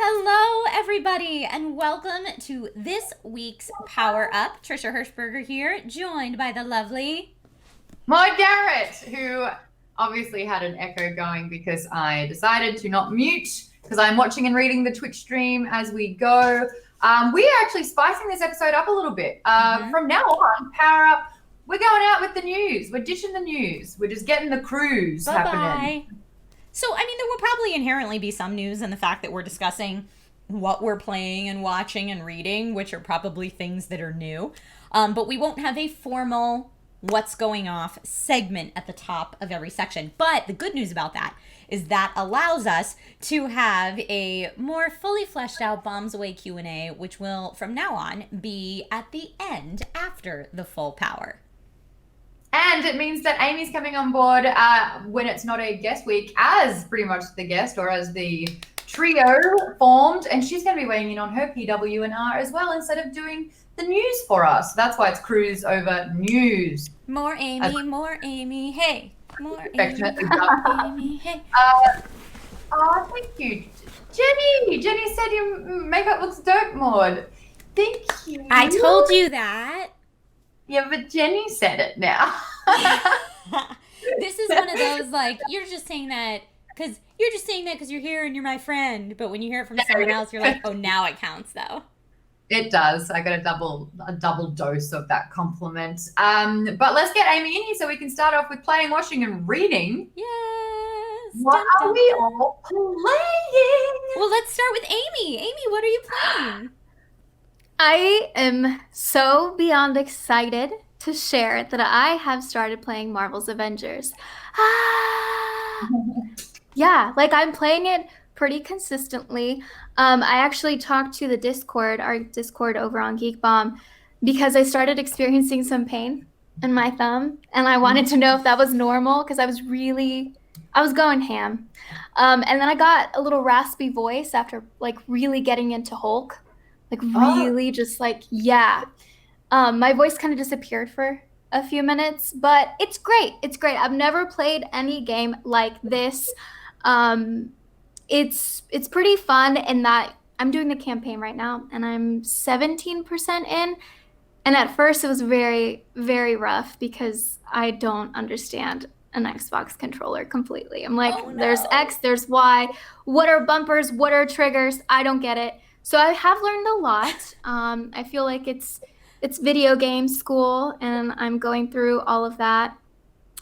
Hello, everybody, and welcome to this week's Power Up. Trisha Hirschberger here, joined by the lovely Maude Garrett, who obviously had an echo going because I decided to not mute because I'm watching and reading the Twitch stream as we go. We are actually spicing this episode up a little bit. From now on, Power Up, we're going out with the news. We're ditching the news. We're just getting the cruise happening. So, I mean, there will probably inherently be some news in the fact that we're discussing what we're playing and watching and reading, which are probably things that are new. But we won't have a formal what's going off segment at the top of every section. But the good news about that is that allows us to have a more fully fleshed out Bombs Away Q&A, which will, from now on, be at the end after the full power. And it means that Amy's coming on board when it's not a guest week as pretty much the guest or as the trio formed. And she's going to be weighing in on her PW&R as well instead of doing the news for us. That's why it's cruise over news. More Amy, more Amy, hey. More Affectionately Amy, hey. Oh, thank you. Jenny said your makeup looks dope, Maude. Thank you. I told you that. Yeah, but Jenny said it now. This is one of those, like, you're just saying that because you're here and you're my friend. But when you hear it from someone else, you're like, oh, now it counts, though. It does. I got a double dose of that compliment. But let's get Amy in here so we can start off with playing, watching, and reading. Yes. What are we all playing? Well, let's start with Amy. Amy, what are you playing? I am so beyond excited to share that I have started playing Marvel's Avengers. Yeah, like I'm playing it pretty consistently. I actually talked to our Discord over on Geek Bomb, because I started experiencing some pain in my thumb, and I wanted to know if that was normal because I was going ham. And then I got a little raspy voice after like really getting into Hulk. My voice kind of disappeared for a few minutes, but it's great. I've never played any game like this. It's pretty fun in that I'm doing the campaign right now and I'm 17% in. And at first it was very, very rough because I don't understand an Xbox controller completely. I'm like, There's X, there's Y. What are bumpers? What are triggers? I don't get it. So I have learned a lot. I feel like it's video game school, and I'm going through all of that.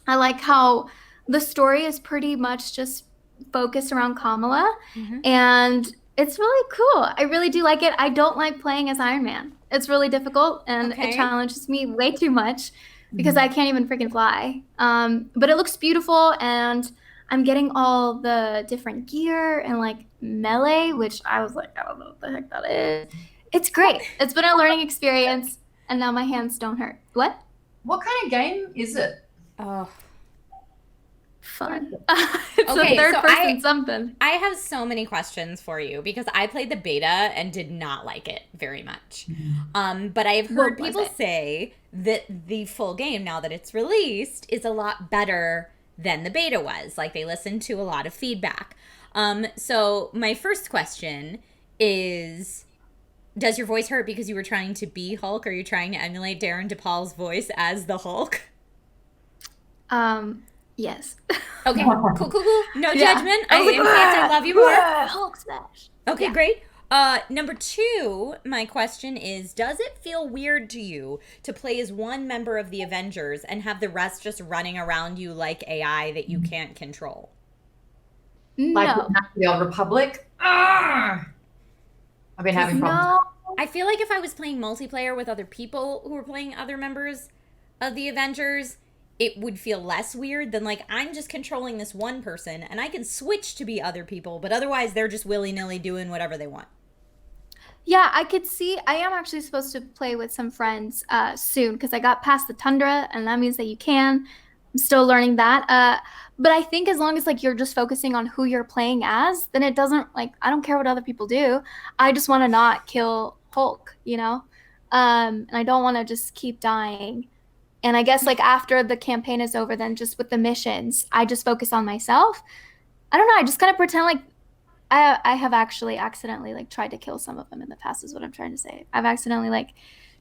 I like how the story is pretty much just focused around Kamala, and it's really cool. I really do like it. I don't like playing as Iron Man. It's really difficult, and it challenges me way too much because I can't even freaking fly. But it looks beautiful, and I'm getting all the different gear and like melee, which I was like, I don't know what the heck that is. It's great. It's been a learning experience, and now my hands don't hurt. What kind of game is it? Oh, fun. It's a third person something. I have so many questions for you because I played the beta and did not like it very much. But I have heard people say that the full game, now that it's released, is a lot better than the beta was. Like, they listened to a lot of feedback. So my first question is, does your voice hurt because you were trying to be Hulk? Or are you trying to emulate Darren DePaul's voice as the Hulk? Yes. Okay, cool. No judgment. I love you more. Hulk smash. Okay, great. Number 2, my question is, does it feel weird to you to play as one member of the Avengers and have the rest just running around you like AI that you can't control? No. Like the Old Republic? I've been having problems. I feel like if I was playing multiplayer with other people who were playing other members of the Avengers, it would feel less weird than like I'm just controlling this one person and I can switch to be other people, but otherwise they're just willy-nilly doing whatever they want. Yeah, I could see. I am actually supposed to play with some friends soon because I got past the tundra, and that means that you can. I'm still learning that. But I think as long as like you're just focusing on who you're playing as, then it doesn't like, I don't care what other people do. I just want to not kill Hulk, you know? And I don't want to just keep dying. And I guess like after the campaign is over, then just with the missions, I just focus on myself. I don't know. I just kind of pretend like I have actually accidentally like tried to kill some of them in the past is what I'm trying to say. I've accidentally like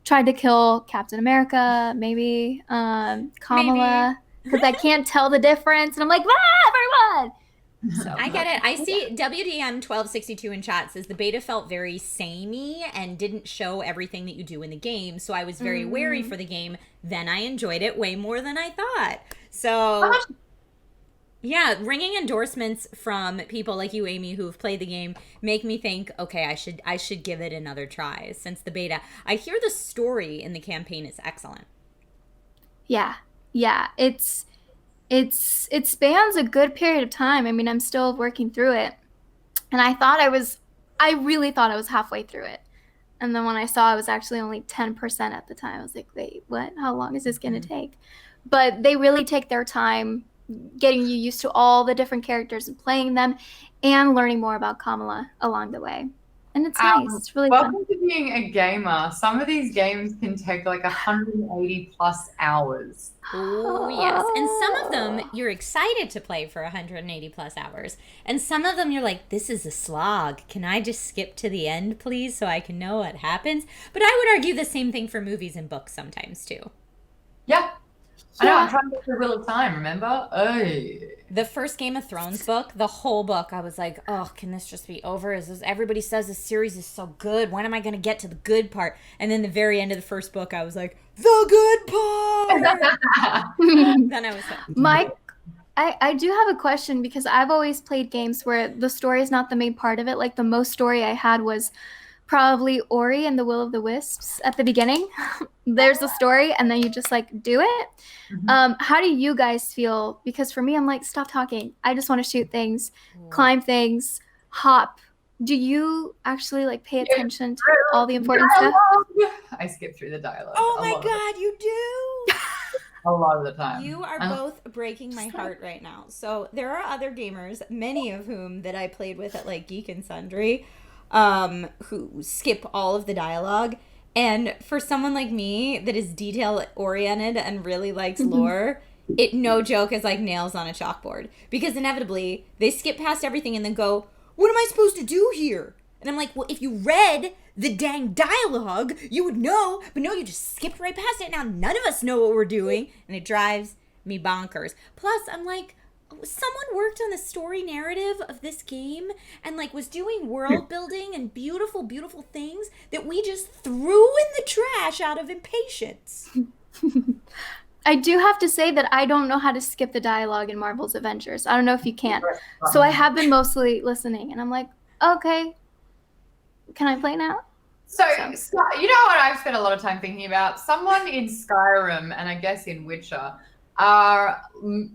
tried to kill Captain America, maybe Kamala, because I can't tell the difference, and I'm like, everyone. So I get it. I see WDM1262 in chat says the beta felt very samey and didn't show everything that you do in the game. So I was very wary for the game. Then I enjoyed it way more than I thought. So yeah, ringing endorsements from people like you, Amy, who have played the game make me think, okay, I should give it another try since the beta. I hear the story in the campaign is excellent. Yeah. It spans a good period of time. I mean, I'm still working through it. And I really thought I was halfway through it. And then when I saw I was actually only 10% at the time, I was like, wait, what? How long is this going to take? But they really take their time getting you used to all the different characters and playing them and learning more about Kamala along the way. And it's nice. It's really fun. Welcome to being a gamer. Some of these games can take like 180 plus hours. Oh, yes. And some of them you're excited to play for 180 plus hours. And some of them you're like, this is a slog. Can I just skip to the end, please, so I can know what happens? But I would argue the same thing for movies and books sometimes, too. Yeah. I know, I'm trying to get the Wheel of Time, remember? Oy. The first Game of Thrones book, the whole book, I was like, oh, can this just be over? Everybody says this series is so good. When am I going to get to the good part? And then the very end of the first book, I was like, the good part! Then I was like... Mike, I do have a question because I've always played games where the story is not the main part of it. Like the most story I had was probably Ori and the Will of the Wisps at the beginning. There's the story and then you just like do it. How do you guys feel? Because for me, I'm like, stop talking. I just want to shoot things, climb things, hop. Do you actually like pay attention to all the important stuff? I skip through the dialogue. Oh my God, you do? A lot of the time. You are both breaking my heart right now. So there are other gamers, many of whom that I played with at like Geek and Sundry, who skip all of the dialogue. And for someone like me that is detail oriented and really likes lore, it no joke is like nails on a chalkboard. Because inevitably they skip past everything and then go, what am I supposed to do here? And I'm like, well, if you read the dang dialogue, you would know. But no, you just skipped right past it. Now none of us know what we're doing. And it drives me bonkers. Plus, I'm like, someone worked on the story narrative of this game and like was doing world building and beautiful, beautiful things that we just threw in the trash out of impatience. I do have to say that I don't know how to skip the dialogue in Marvel's Avengers. I don't know if you can. So I have been mostly listening and I'm like, okay, can I play now? So you know what I've spent a lot of time thinking about? Someone in Skyrim and I guess in Witcher are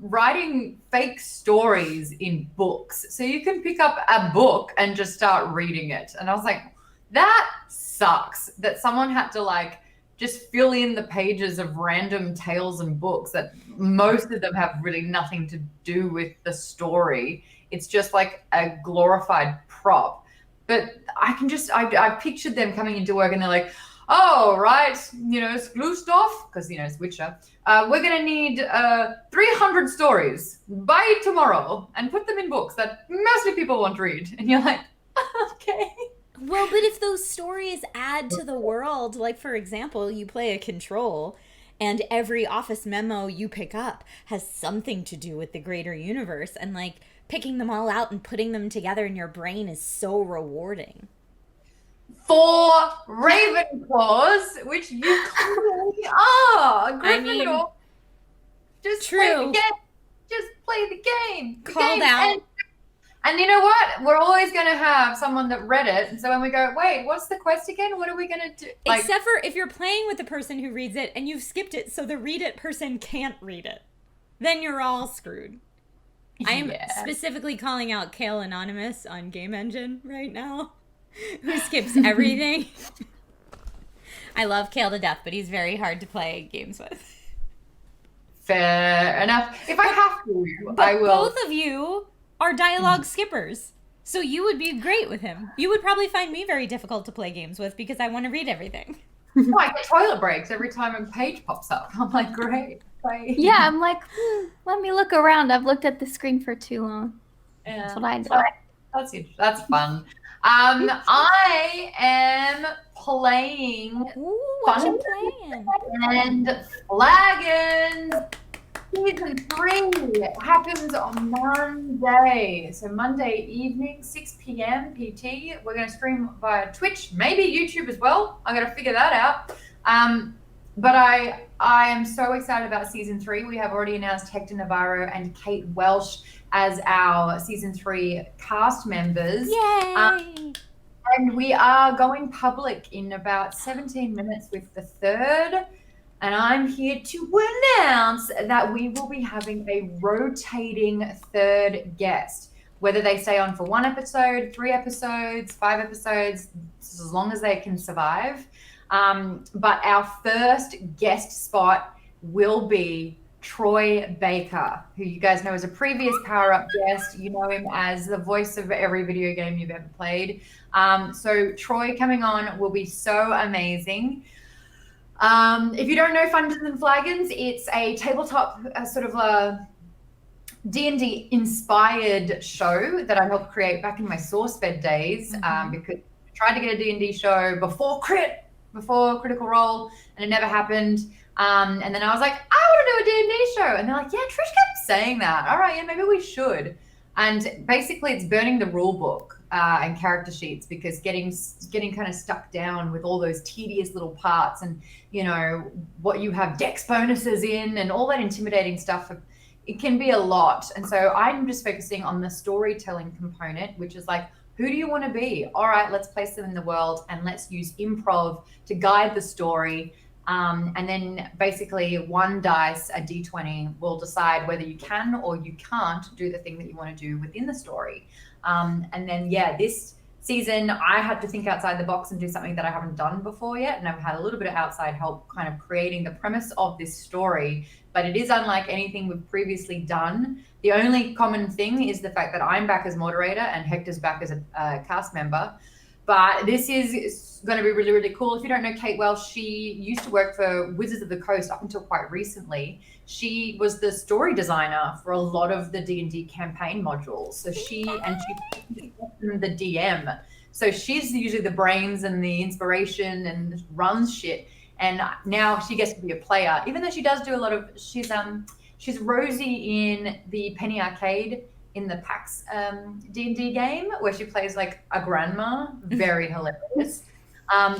writing fake stories in books. So you can pick up a book and just start reading it. And I was like, that sucks that someone had to like just fill in the pages of random tales and books that most of them have really nothing to do with the story. It's just like a glorified prop. But I pictured them coming into work and they're like, oh, right, you know, Sklustoff, because, you know, it's Witcher. We're going to need 300 stories by tomorrow and put them in books that mostly people won't read. And you're like, okay. Well, but if those stories add to the world, like, for example, you play a Control and every office memo you pick up has something to do with the greater universe. And, like, picking them all out and putting them together in your brain is so rewarding. 4 Ravenclaws, which you clearly are. Gryffindor. I mean, just true. play the game. Just play the game. Called out. And you know what? We're always going to have someone that read it. And so when we go, wait, what's the quest again? What are we going to do? Like, except for if you're playing with the person who reads it and you've skipped it so the read it person can't read it. Then you're all screwed. I am specifically calling out Kale Anonymous on Game Engine right now, who skips everything. I love Kale to death, but he's very hard to play games with. Fair enough. If I have to, I will. Both of you are dialogue skippers, so you would be great with him. You would probably find me very difficult to play games with because I want to read everything. Oh, I get toilet breaks every time a page pops up. I'm like, great. Bye. Yeah, I'm like, let me look around. I've looked at the screen for too long. Yeah. That's what I do. That's fun. I am playing Ooh, what you playing? and Flagons. Season 3 happens on Monday. So Monday evening, 6 p.m. PT. We're going to stream via Twitch, maybe YouTube as well. I'm going to figure that out. But I am so excited about season 3. We have already announced Hector Navarro and Kate Welsh as our season 3 cast members. Yay! And we are going public in about 17 minutes with the third. And I'm here to announce that we will be having a rotating third guest, whether they stay on for 1 episode, 3 episodes, 5 episodes, as long as they can survive. But our first guest spot will be Troy Baker, who you guys know is a previous Power Up guest. You know him as the voice of every video game you've ever played. So Troy coming on will be so amazing. If you don't know Fungeons and Flagons, it's a tabletop sort of a D&D inspired show that I helped create back in my SourceFed days, because I tried to get a D&D show before Critical Role, and it never happened. And then I was like, I want to do a D&D show. And they're like, yeah, Trish kept saying that. All right, yeah, maybe we should. And basically it's burning the rule book and character sheets, because getting kind of stuck down with all those tedious little parts and, you know, what you have dex bonuses in and all that intimidating stuff, it can be a lot. And so I'm just focusing on the storytelling component, which is like, who do you want to be? All right, let's place them in the world and let's use improv to guide the story. And then basically 1 dice, a d20, will decide whether you can or you can't do the thing that you want to do within the story. And then, yeah, this season I had to think outside the box and do something that I haven't done before yet. And I've had a little bit of outside help kind of creating the premise of this story, but it is unlike anything we've previously done. The only common thing is the fact that I'm back as moderator and Hector's back as a cast member. But this is going to be really, really cool. If you don't know Kate Welsh, she used to work for Wizards of the Coast up until quite recently. She was the story designer for a lot of the D&D campaign modules. So she's the DM. So she's usually the brains and the inspiration and runs shit. And now she gets to be a player, even though she does do a lot of, she's Rosie in the Penny Arcade in the PAX D&D game, where she plays like a grandma. Very hilarious.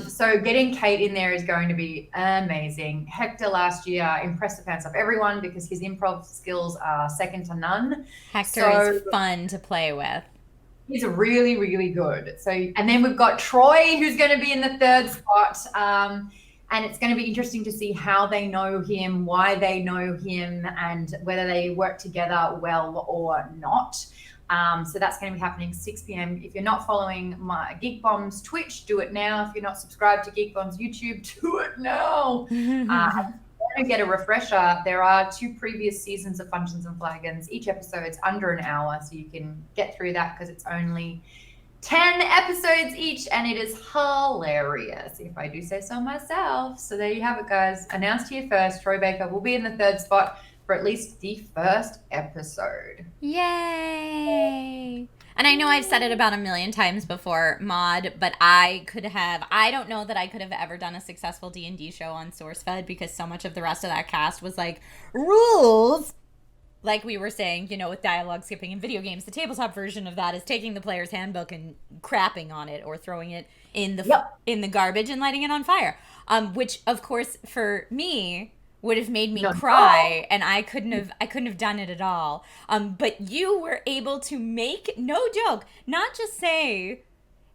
So getting Kate in there is going to be amazing. Hector last year impressed the pants off everyone because his improv skills are second to none. Hector is fun to play with. He's really, really good. So, and then we've got Troy, who's going to be in the third spot. And it's going to be interesting to see how they know him, why they know him, and whether they work together well or not. So that's going to be happening 6 p.m. If you're not following my Geek Bombs Twitch, do it now. If you're not subscribed to Geek Bombs YouTube, do it now. To get a refresher, there are 2 previous seasons of Fungeons and Flagons. Each episode's under an hour, so you can get through that because it's only 10 episodes each, and it is hilarious, if I do say so myself. So there you have it, guys. Announced here first, Troy Baker will be in the third spot for at least the first episode. Yay! And I know I've said it about a million times before, Maude, but I don't know that I could have ever done a successful D&D show on SourceFed, because so much of the rest of that cast was like, rules! Like we were saying, you know, with dialogue skipping in video games, the tabletop version of that is taking the player's handbook and crapping on it or throwing it in the garbage and lighting it on fire. Which, of course, for me would have made me cry, and I couldn't have done it at all. But you were able to make, no joke, not just say,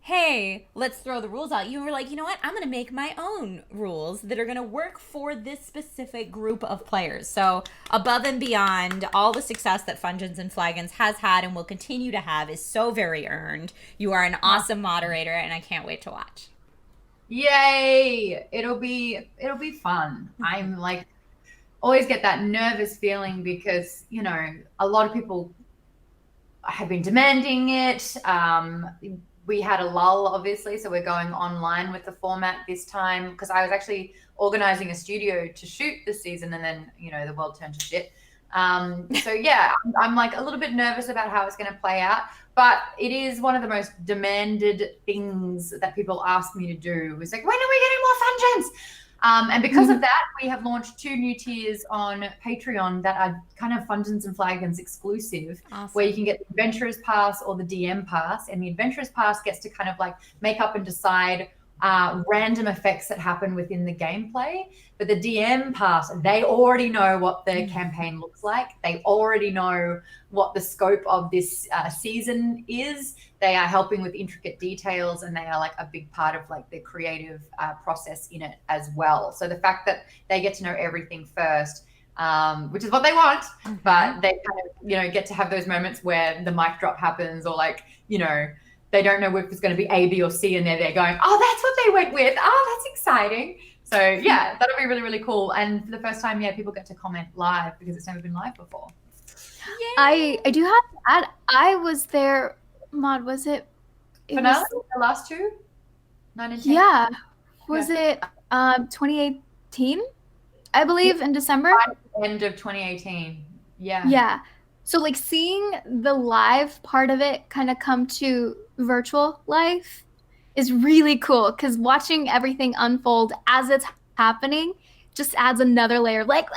hey, let's throw the rules out. You were like, you know what? I'm going to make my own rules that are going to work for this specific group of players. So above and beyond, all the success that Fungeons and Flagons has had and will continue to have is so very earned. You are an awesome moderator, and I can't wait to watch. Yay! It'll be fun. I'm like, always get that nervous feeling because, you know, a lot of people have been demanding it. We had a lull, obviously, so we're going online with the format this time, because I was actually organizing a studio to shoot this season, and then, you know, the world turned to shit. So yeah, I'm like a little bit nervous about how it's going to play out, but it is one of the most demanded things that people ask me to do. It's like, when are we getting more Fungeons? And because of that, we have launched 2 new tiers on Patreon that are kind of Fungeons and Flagons exclusive, where you can get the Adventurers Pass or the DM Pass. And the Adventurers Pass gets to kind of like make up and decide random effects that happen within the gameplay. But the DM Pass, they already know what the campaign looks like. They already know what the scope of this season is. They are helping with intricate details, and they are like a big part of like the creative process in it as well. So the fact that they get to know everything first, which is what they want, but they kind of, get to have those moments where the mic drop happens, or like, they don't know if it's going to be A, B, or C, and they're going, oh, that's what they went with. Oh, that's exciting. So yeah, that'll be really, really cool. And for the first time, people get to comment live because it's never been live before. I do have to add, I was there, Maude, was it? Finale, the last 2? 9 and 10? Yeah. Was it 2018? I believe in December? End of 2018. Yeah. Yeah. So like seeing the live part of it kind of come to virtual life is really cool, because watching everything unfold as it's happening just adds another layer of like,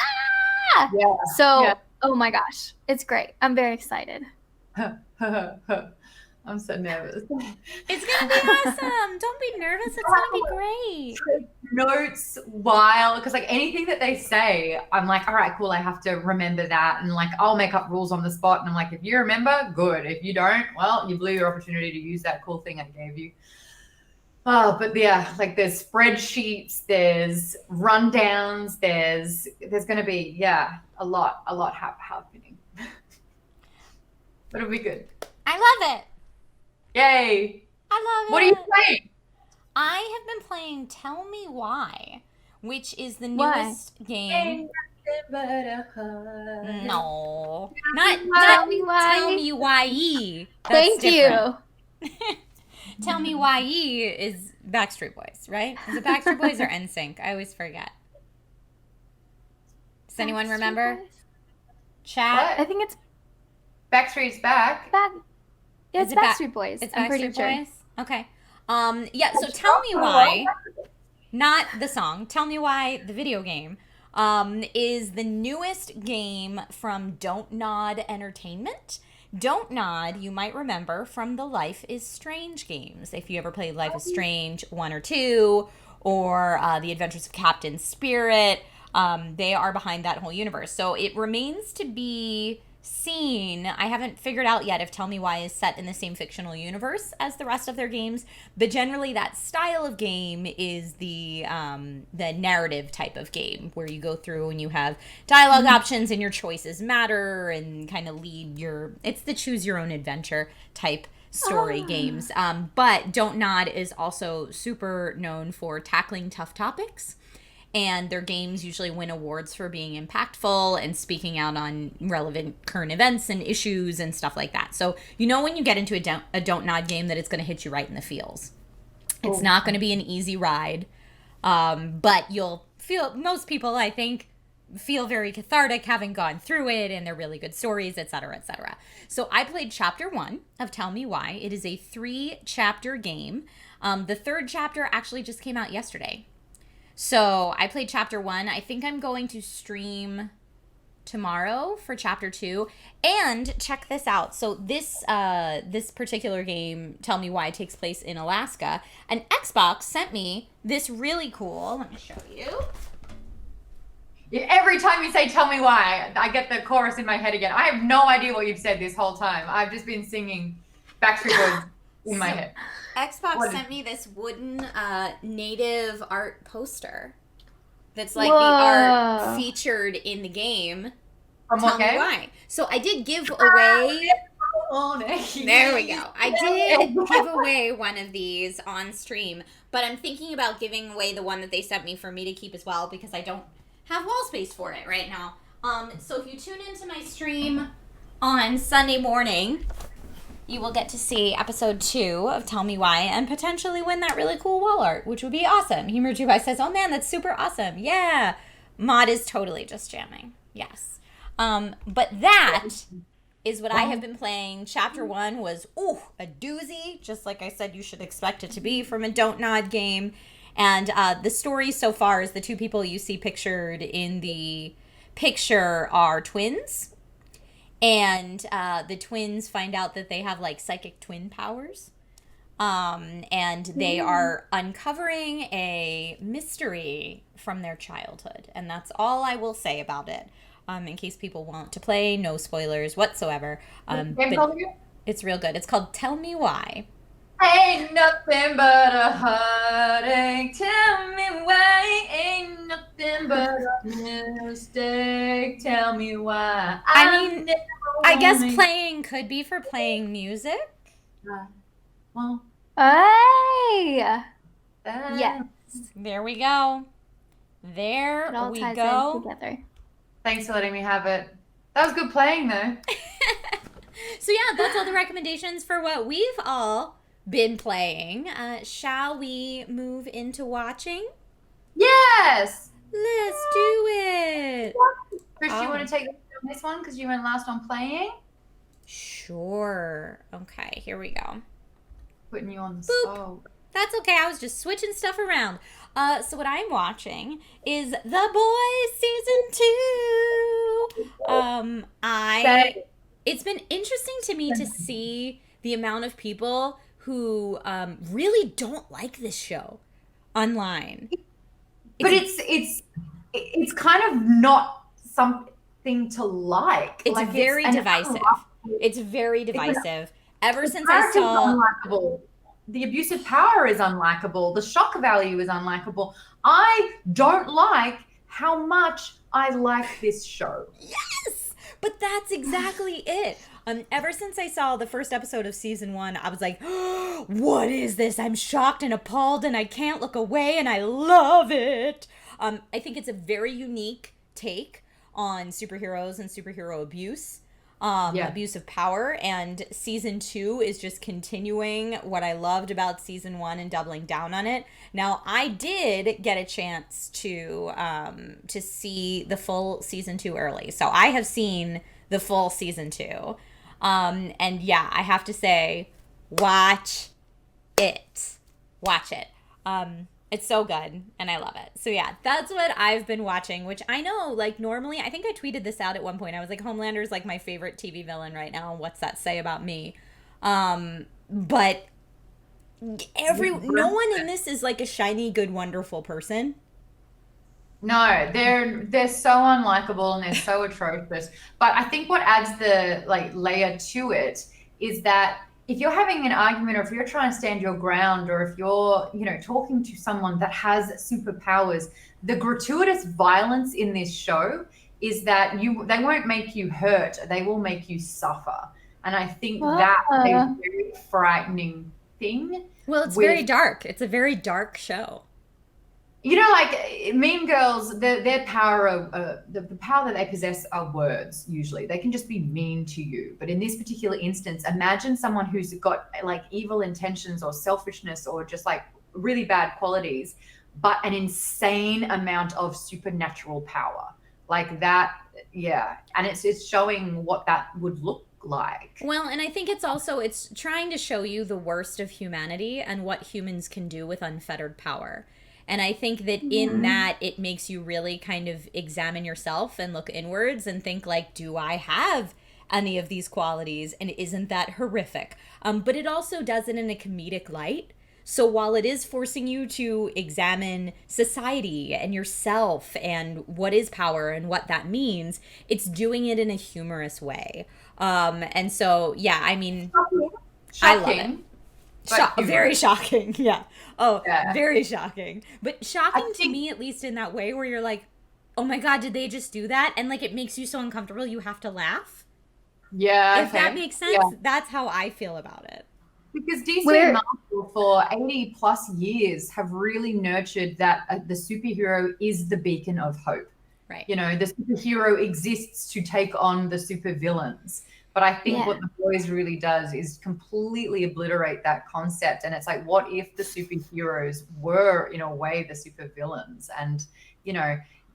ah! Yeah. So, oh my gosh, it's great. I'm very excited. I'm so nervous. It's going to be awesome. Don't be nervous. It's going to be great. Notes while, because like anything that they say, I'm like, all right, cool, I have to remember that. And like, I'll make up rules on the spot. And I'm like, if you remember, good. If you don't, well, you blew your opportunity to use that cool thing I gave you. Oh, but yeah, like there's spreadsheets, there's rundowns, there's going to be, a lot happening. But it'll be good. I love it. Yay. I love it. What are you playing? I have been playing Tell Me Why, which is the newest game. No. Not Tell Me Why. Tell Me Why. Thank you. Tell Me Why is Backstreet Boys, right? Is it Backstreet Boys or NSYNC? I always forget. Does anyone remember? Boys? Chat? What? I think it's Backstreet's back. Yeah, it's Backstreet Boys. It's I'm pretty Backstreet sure. Boys? Okay. So Tell Me Why, not the song, Tell Me Why, the video game, is the newest game from Don't Nod Entertainment. Don't Nod, you might remember from the Life is Strange games. If you ever played Life is Strange 1 or 2, or The Adventures of Captain Spirit, they are behind that whole universe. So it remains to be seen. I haven't figured out yet if Tell Me Why is set in the same fictional universe as the rest of their games, but generally that style of game is the narrative type of game where you go through and you have dialogue options and your choices matter and kind of it's the choose your own adventure type story games. But Don't Nod is also super known for tackling tough topics. And their games usually win awards for being impactful and speaking out on relevant current events and issues and stuff like that. So when you get into a Don't Nod game that it's going to hit you right in the feels. It's not going to be an easy ride, but you'll feel, most people, I think, feel very cathartic having gone through it, and they're really good stories, etc., etc. So I played Chapter 1 of Tell Me Why. It is a 3-chapter game. The 3rd chapter actually just came out yesterday. So I played Chapter 1. I think I'm going to stream tomorrow for Chapter 2. And check this out. So this particular game, Tell Me Why, takes place in Alaska. And Xbox sent me this really cool, let me show you. Yeah, every time you say Tell Me Why, I get the chorus in my head again. I have no idea what you've said this whole time. I've just been singing Backstreet Boys in my head. Xbox sent me this wooden native art poster that's like the art featured in the game. From Tell what Me game? Why. So I did give away... There we go. I did give away one of these on stream, but I'm thinking about giving away the one that they sent me for me to keep as well because I don't have wall space for it right now. So if you tune into my stream on Sunday morning... you will get to see episode 2 of Tell Me Why and potentially win that really cool wall art, which would be awesome. Humor Jubai says, oh man, that's super awesome. Yeah. Maude is totally just jamming. Yes. But that is what I have been playing. Chapter 1 was, a doozy. Just like I said, you should expect it to be from a Don't Nod game. And the story so far is the two people you see pictured in the picture are twins. And the twins find out that they have like psychic twin powers. And they are uncovering a mystery from their childhood. And that's all I will say about it. In case people want to play, no spoilers whatsoever. But it's real good. It's called Tell Me Why. Ain't nothing but a heartache. Tell me why. Ain't nothing but a mistake. Tell me why. I guess playing could be for playing music. Well. Hey! Yes. There we go. There It all we ties go. in together. Thanks for letting me have it. That was good playing, though. So yeah, that's all the recommendations for what we've all been playing. Shall we move into watching? Yes! Let's do it. Chris, you want to take this one because you went last on playing? Sure. Okay, here we go. Putting you on the Boop. spot. That's okay. I was just switching stuff around. So what I'm watching is The Boys Season 2. It's been interesting to me to see the amount of people who really don't like this show online. But it's kind of not something to like. It's very divisive. It's very divisive. Ever since I saw unlikable. The abuse of power is unlikable. The shock value is unlikable. I don't like how much I like this show. Yes, but that's exactly it. Ever since I saw the first episode of season 1, I was like, oh, what is this? I'm shocked and appalled and I can't look away and I love it. I think it's a very unique take on superheroes and superhero abuse. Abuse of power, and season 2 is just continuing what I loved about season 1 and doubling down on it. Now, I did get a chance to see the full season 2 early, so I have seen the full season 2, and yeah, I have to say, watch it. It's so good, and I love it. So yeah, that's what I've been watching, which I know, like, normally, I think I tweeted this out at one point. I was like, Homelander's, like, my favorite TV villain right now. What's that say about me? But no one in this is, like, a shiny, good, wonderful person. No, they're so unlikable and they're so atrocious. But I think what adds the, like, layer to it is that if you're having an argument, or if you're trying to stand your ground, or if you're, talking to someone that has superpowers, the gratuitous violence in this show is that they won't make you hurt, they will make you suffer. And I think that's a very frightening thing. Well, it's very dark. It's a very dark show. Like Mean Girls, their power, the power that they possess are words, usually. They can just be mean to you. But in this particular instance, imagine someone who's got like evil intentions or selfishness or just like really bad qualities, but an insane amount of supernatural power. Like that, yeah. And it's showing what that would look like. Well, and I think it's trying to show you the worst of humanity and what humans can do with unfettered power. And I think that in that, it makes you really kind of examine yourself and look inwards and think, like, do I have any of these qualities? And isn't that horrific? But it also does it in a comedic light. So while it is forcing you to examine society and yourself and what is power and what that means, it's doing it in a humorous way. And so, yeah, I mean, I love it. Very shocking. Yeah. Oh, yeah. Very shocking. But shocking to me, at least in that way where you're like, oh my God, did they just do that? And like, it makes you so uncomfortable, you have to laugh. Yeah. If that makes sense, that's how I feel about it. Because DC and Marvel for 80 plus years have really nurtured that the superhero is the beacon of hope. Right. The superhero exists to take on the supervillains. But I think what The Boys really does is completely obliterate that concept. And it's like, what if the superheroes were, in a way, the supervillains? And,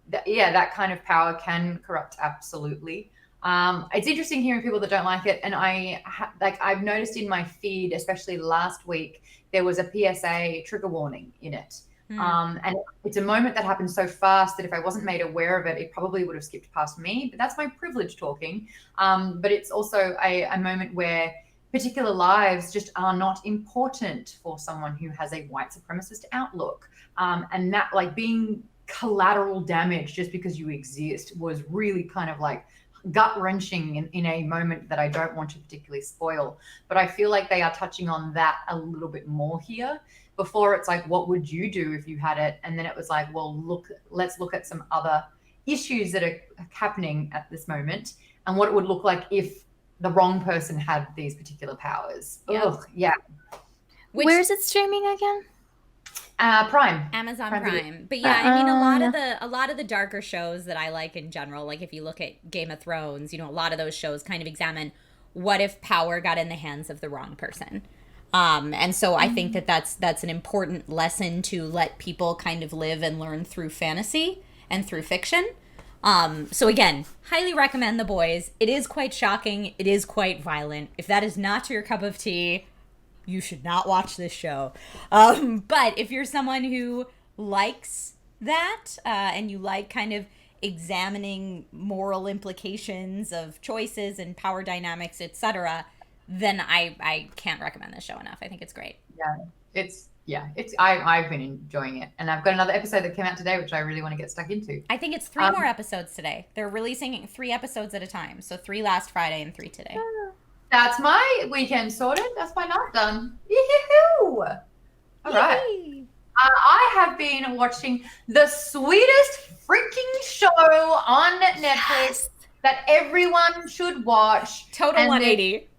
that kind of power can corrupt, absolutely. It's interesting hearing people that don't like it, and I've noticed in my feed, especially last week, there was a PSA trigger warning in it. And it's a moment that happened so fast that if I wasn't made aware of it, it probably would have skipped past me. But that's my privilege talking. But it's also a moment where particular lives just are not important for someone who has a white supremacist outlook. And that, like, being collateral damage just because you exist was really kind of like gut-wrenching in a moment that I don't want to particularly spoil. But I feel like they are touching on that a little bit more here. Before, it's like, what would you do if you had it? And then it was like, well, let's look at some other issues that are happening at this moment and what it would look like if the wrong person had these particular powers. Yep. Ugh, yeah. Where is it streaming again? Prime. Amazon Prime Video. Prime. But yeah, I mean, a lot of the darker shows that I like in general, like if you look at Game of Thrones, you know, a lot of those shows kind of examine what if power got in the hands of the wrong person. And so I think that's an important lesson to let people kind of live and learn through fantasy and through fiction. So again, highly recommend The Boys. It is quite shocking. It is quite violent. If that is not your cup of tea, you should not watch this show. But if you're someone who likes that, and you like kind of examining moral implications of choices and power dynamics, etc., then I can't recommend this show enough. I think it's great. I've been enjoying it, and I've got another episode that came out today, which I really want to get stuck into. I think it's 3 more episodes today. They're releasing 3 episodes at a time, so 3 last Friday and 3 today. That's my weekend sorted. That's my night done. Yoo-hoo! All right. I have been watching the sweetest freaking show on Netflix that everyone should watch. Total 180.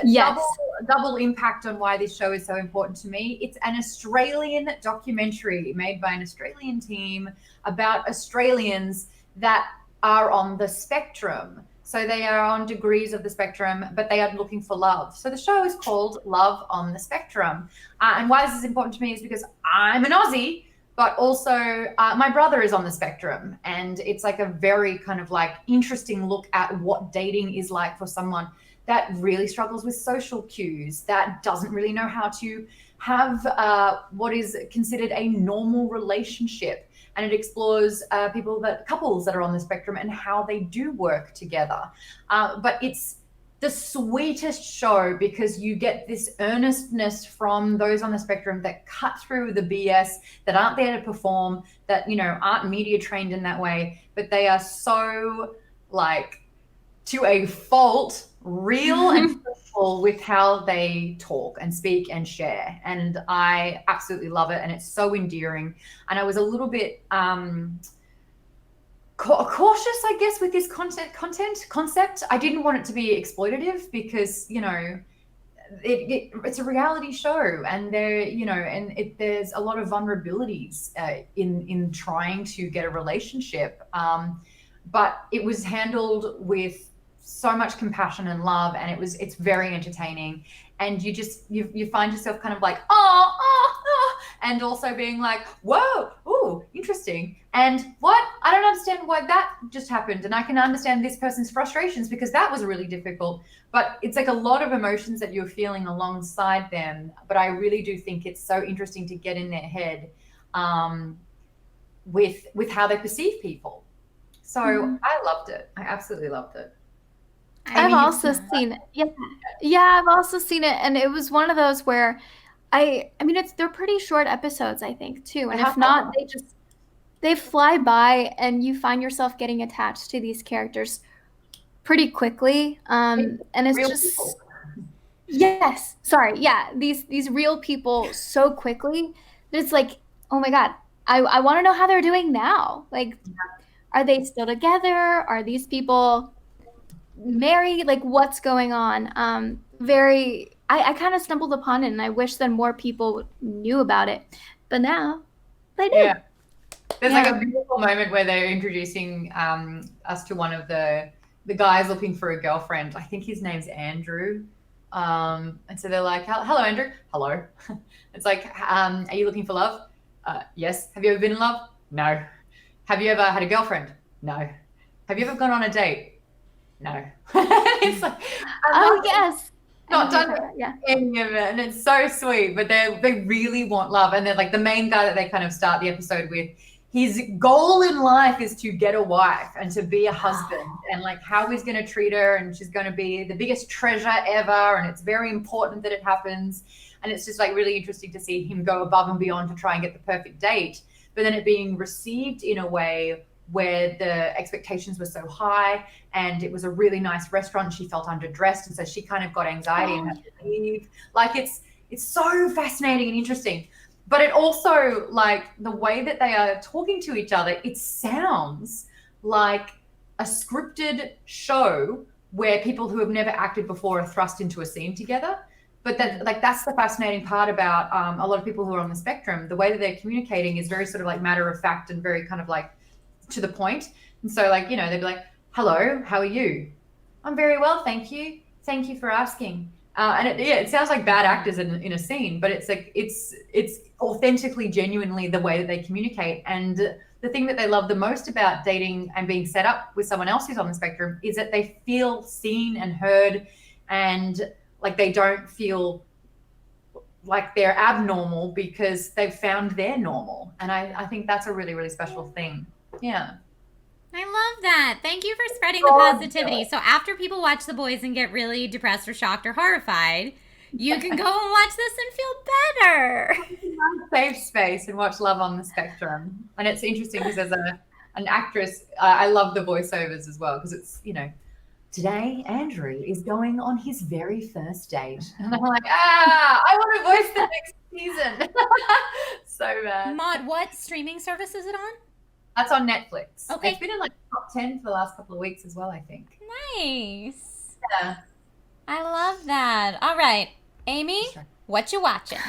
Yes. Double impact on why this show is so important to me. It's an Australian documentary made by an Australian team about Australians that are on the spectrum. So they are on degrees of the spectrum, but they are looking for love. So the show is called Love on the Spectrum. And why this is important to me is because I'm an Aussie, but also my brother is on the spectrum. And it's like a very kind of like interesting look at what dating is like for someone that really struggles with social cues, that doesn't really know how to have what is considered a normal relationship. And it explores couples that are on the spectrum and how they do work together. But it's the sweetest show because you get this earnestness from those on the spectrum that cut through the BS, that aren't there to perform, that, you know, aren't media trained in that way, but they are so, like, to a fault, real and truthful with how they talk and speak and share. And I absolutely love it. And it's so endearing. And I was a little bit cautious, I guess, with this concept. I didn't want it to be exploitative because, you know, it's a reality show, and there's a lot of vulnerabilities in trying to get a relationship. But it was handled with so much compassion and love, and it's very entertaining. And you find yourself kind of like, oh, and also being like, whoa, ooh, interesting. And what? I don't understand why that just happened. And I can understand this person's frustrations because that was really difficult. But it's like a lot of emotions that you're feeling alongside them. But I really do think it's so interesting to get in their head with how they perceive people. So I loved it. I absolutely loved it. I've also seen it. Yeah, I've also seen it, and it was one of those where I mean, they're pretty short episodes, I think, too. And if not, they fly by, and you find yourself getting attached to these characters pretty quickly. And it's real just people. Yes, sorry, yeah, these real people so quickly that it's like, oh my God, I want to know how they're doing now. Like, are they still together? Are these people married? Like, what's going on? I kind of stumbled upon it, and I wish that more people knew about it, but now they do. Yeah, there's like a beautiful moment where they're introducing us to one of the guys looking for a girlfriend. I think his name's Andrew, and so they're like, hello Andrew. Hello. It's like, are you looking for love? Yes. Have you ever been in love? No. Have you ever had a girlfriend? No. Have you ever gone on a date? No. It's like, Oh yes. not done Yeah. any of it, and it's so sweet. But they really want love, and they're like the main guy that they kind of start the episode with. His goal in life is to get a wife and to be a husband, and like how he's going to treat her, and she's going to be the biggest treasure ever, and it's very important that it happens. And it's just like really interesting to see him go above and beyond to try and get the perfect date, but then it being received in a way where the expectations were so high, and it was a really nice restaurant. She felt underdressed, and so she kind of got anxiety and had to leave. Like it's so fascinating and interesting. But it also, like, the way that they are talking to each other, it sounds like a scripted show where people who have never acted before are thrust into a scene together. But that's the fascinating part about a lot of people who are on the spectrum. The way that they're communicating is very sort of like matter of fact and very kind of like to the point. And so, like, you know, they'd be like, hello, how are you? I'm very well, thank you. Thank you for asking. And it sounds like bad actors in a scene, but it's like it's authentically, genuinely the way that they communicate. And the thing that they love the most about dating and being set up with someone else who's on the spectrum is that they feel seen and heard, and like they don't feel like they're abnormal because they've found their normal. And I think that's a really, really special thing. Yeah. I love that. Thank you for spreading the positivity. So after people watch The Boys and get really depressed or shocked or horrified, you can go and watch this and feel better. Safe space and watch Love on the Spectrum. And it's interesting because as an actress, I love the voiceovers as well, because it's, you know, today Andrew is going on his very first date. And I'm like, I want to voice the next season. So bad. Maude, what streaming service is it on? That's on Netflix. Okay. It's been in like top 10 for the last couple of weeks as well, I think. Nice. Yeah. I love that. All right. Amy, what you watching?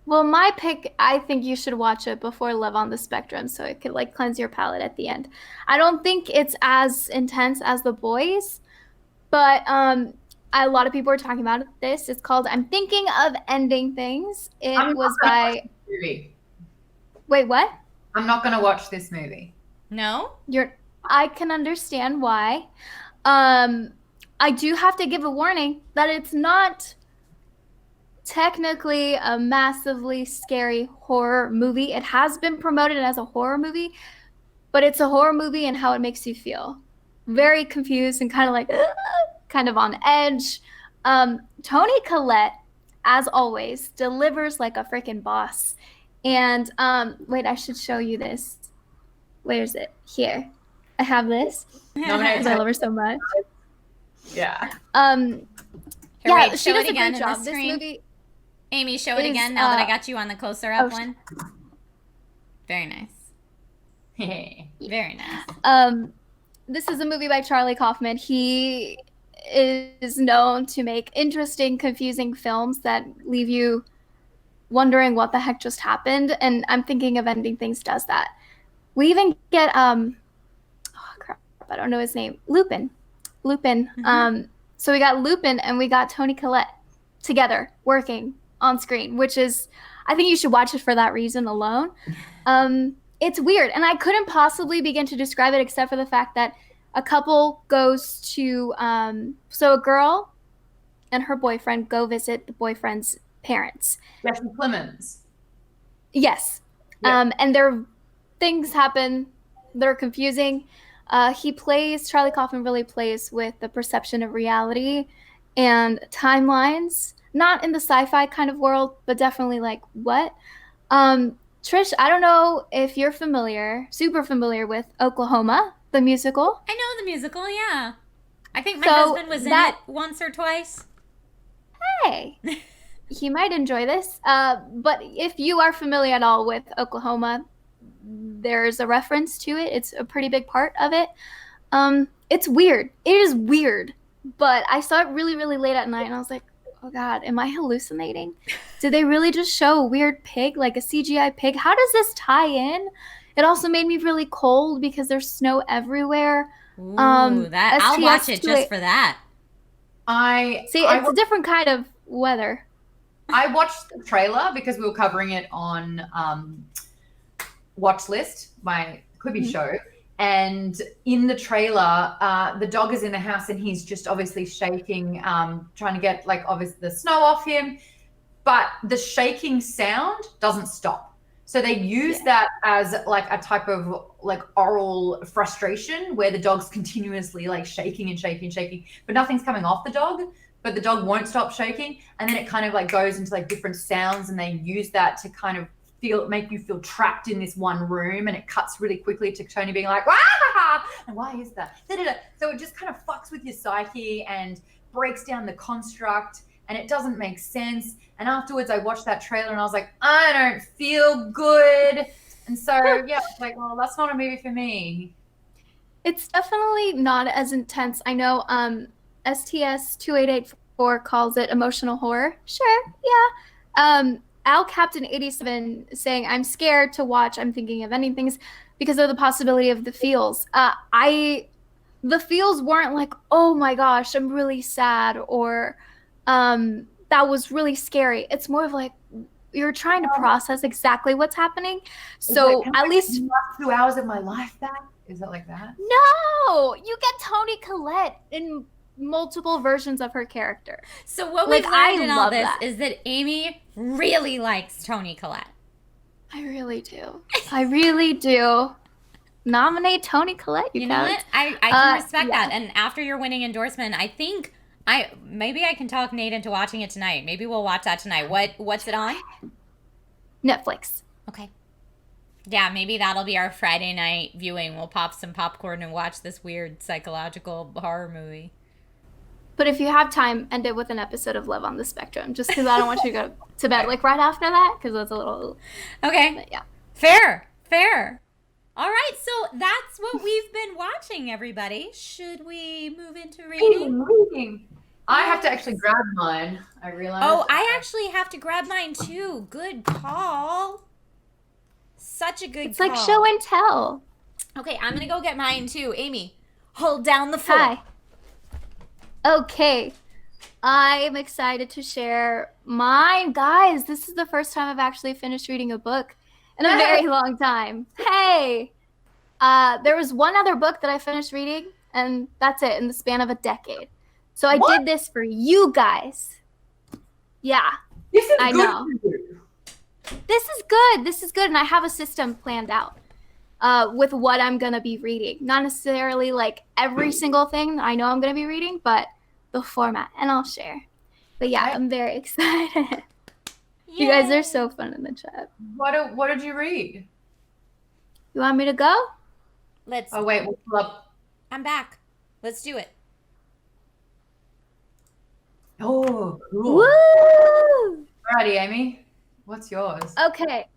Well, my pick, I think you should watch it before Love on the Spectrum so it could like cleanse your palate at the end. I don't think it's as intense as The Boys, but a lot of people are talking about this. It's called I'm Thinking of Ending Things. It was by... Wait, what? I'm not going to watch this movie. No? I can understand why. I do have to give a warning that it's not technically a massively scary horror movie. It has been promoted as a horror movie, but it's a horror movie and how it makes you feel. Very confused and kind of like, kind of on edge. Toni Collette, as always, delivers like a freaking boss. And wait, I should show you this. Where's it? Here. I have this because I love her so much. Yeah. Yeah, she does a great job. This movie. Amy, show it again now that I got you on the closer up one. Very nice. Very nice. This is a movie by Charlie Kaufman. He is known to make interesting, confusing films that leave you wondering what the heck just happened, and I'm Thinking of Ending Things does that. We even get oh crap, I don't know his name. Lupin. Mm-hmm. So we got Lupin and we got Toni Collette together working on screen, which is, I think you should watch it for that reason alone. It's weird, and I couldn't possibly begin to describe it except for the fact that a couple goes to so a girl and her boyfriend go visit the boyfriend's parents. Jesse Plemons. Yes. Yeah. And things happen that are confusing. Charlie Kaufman really plays with the perception of reality and timelines, not in the sci-fi kind of world, but definitely like what? Trish, I don't know if you're super familiar with Oklahoma, the musical. I know the musical, yeah. I think my husband was in it once or twice. Hey. He might enjoy this. But if you are familiar at all with Oklahoma, there's a reference to it. It's a pretty big part of it. It's weird. It is weird. But I saw it really, really late at night, and I was like, oh, God, am I hallucinating? Did they really just show a weird pig, like a CGI pig? How does this tie in? It also made me really cold because there's snow everywhere. Ooh, I'll watch it just for that. It's a different kind of weather. I watched the trailer because we were covering it on Watch List, my Quibi show. And in the trailer, the dog is in the house and he's just obviously shaking, trying to get like obviously the snow off him. But the shaking sound doesn't stop. So they use that as like a type of like oral frustration where the dog's continuously like shaking and shaking and shaking, but nothing's coming off the dog, but the dog won't stop shaking. And then it kind of like goes into like different sounds, and they use that to kind of make you feel trapped in this one room, and it cuts really quickly to Tony being like, "Wah!" And why is that? So it just kind of fucks with your psyche and breaks down the construct, and it doesn't make sense. And afterwards I watched that trailer and I was like, I don't feel good. And so yeah, it's like, well, that's not a movie for me. It's definitely not as intense. I know STS 2884 calls it emotional horror. Sure, yeah. Al Captain 87 saying, I'm scared to watch I'm Thinking of Ending Things because of the possibility of the feels. The feels weren't like, oh my gosh, I'm really sad, or that was really scary. It's more of like, you're trying to process exactly what's happening. So at least 2 hours of my life back. Is it like that? No, you get Toni Collette in multiple versions of her character. So what we've learned in all this is that Amy really likes Toni Collette. I really do. I really do. Nominate Toni Collette. You know what? I can respect that. And after your winning endorsement, I think maybe I can talk Nate into watching it tonight. Maybe we'll watch that tonight. What's it on? Netflix. Okay. Yeah, maybe that'll be our Friday night viewing. We'll pop some popcorn and watch this weird psychological horror movie. But if you have time, end it with an episode of Love on the Spectrum, just because I don't want you to go to bed like right after that, because that's a little... Okay. But, yeah. Fair. All right, so that's what we've been watching, everybody. Should we move into reading? I have to actually grab mine, I realize. Oh, I actually have to grab mine too. Good call. Such a good call. It's like show and tell. Okay, I'm going to go get mine too. Amy, hold down the fort. Hi. Okay. I'm excited to share mine. Guys, this is the first time I've actually finished reading a book in a very long time. Hey! There was one other book that I finished reading, and that's it, in the span of a decade. So I did this for you guys. Yeah. This is I good know. for you. This is good, and I have a system planned out with what I'm going to be reading. Not necessarily like every single thing I know I'm going to be reading, but the format, and I'll share. But yeah, I'm very excited. You guys are so fun in the chat. What did you read? You want me to go? Oh, wait, we'll pull up. I'm back. Let's do it. Oh, cool. Woo! Alrighty, Amy. What's yours? Okay.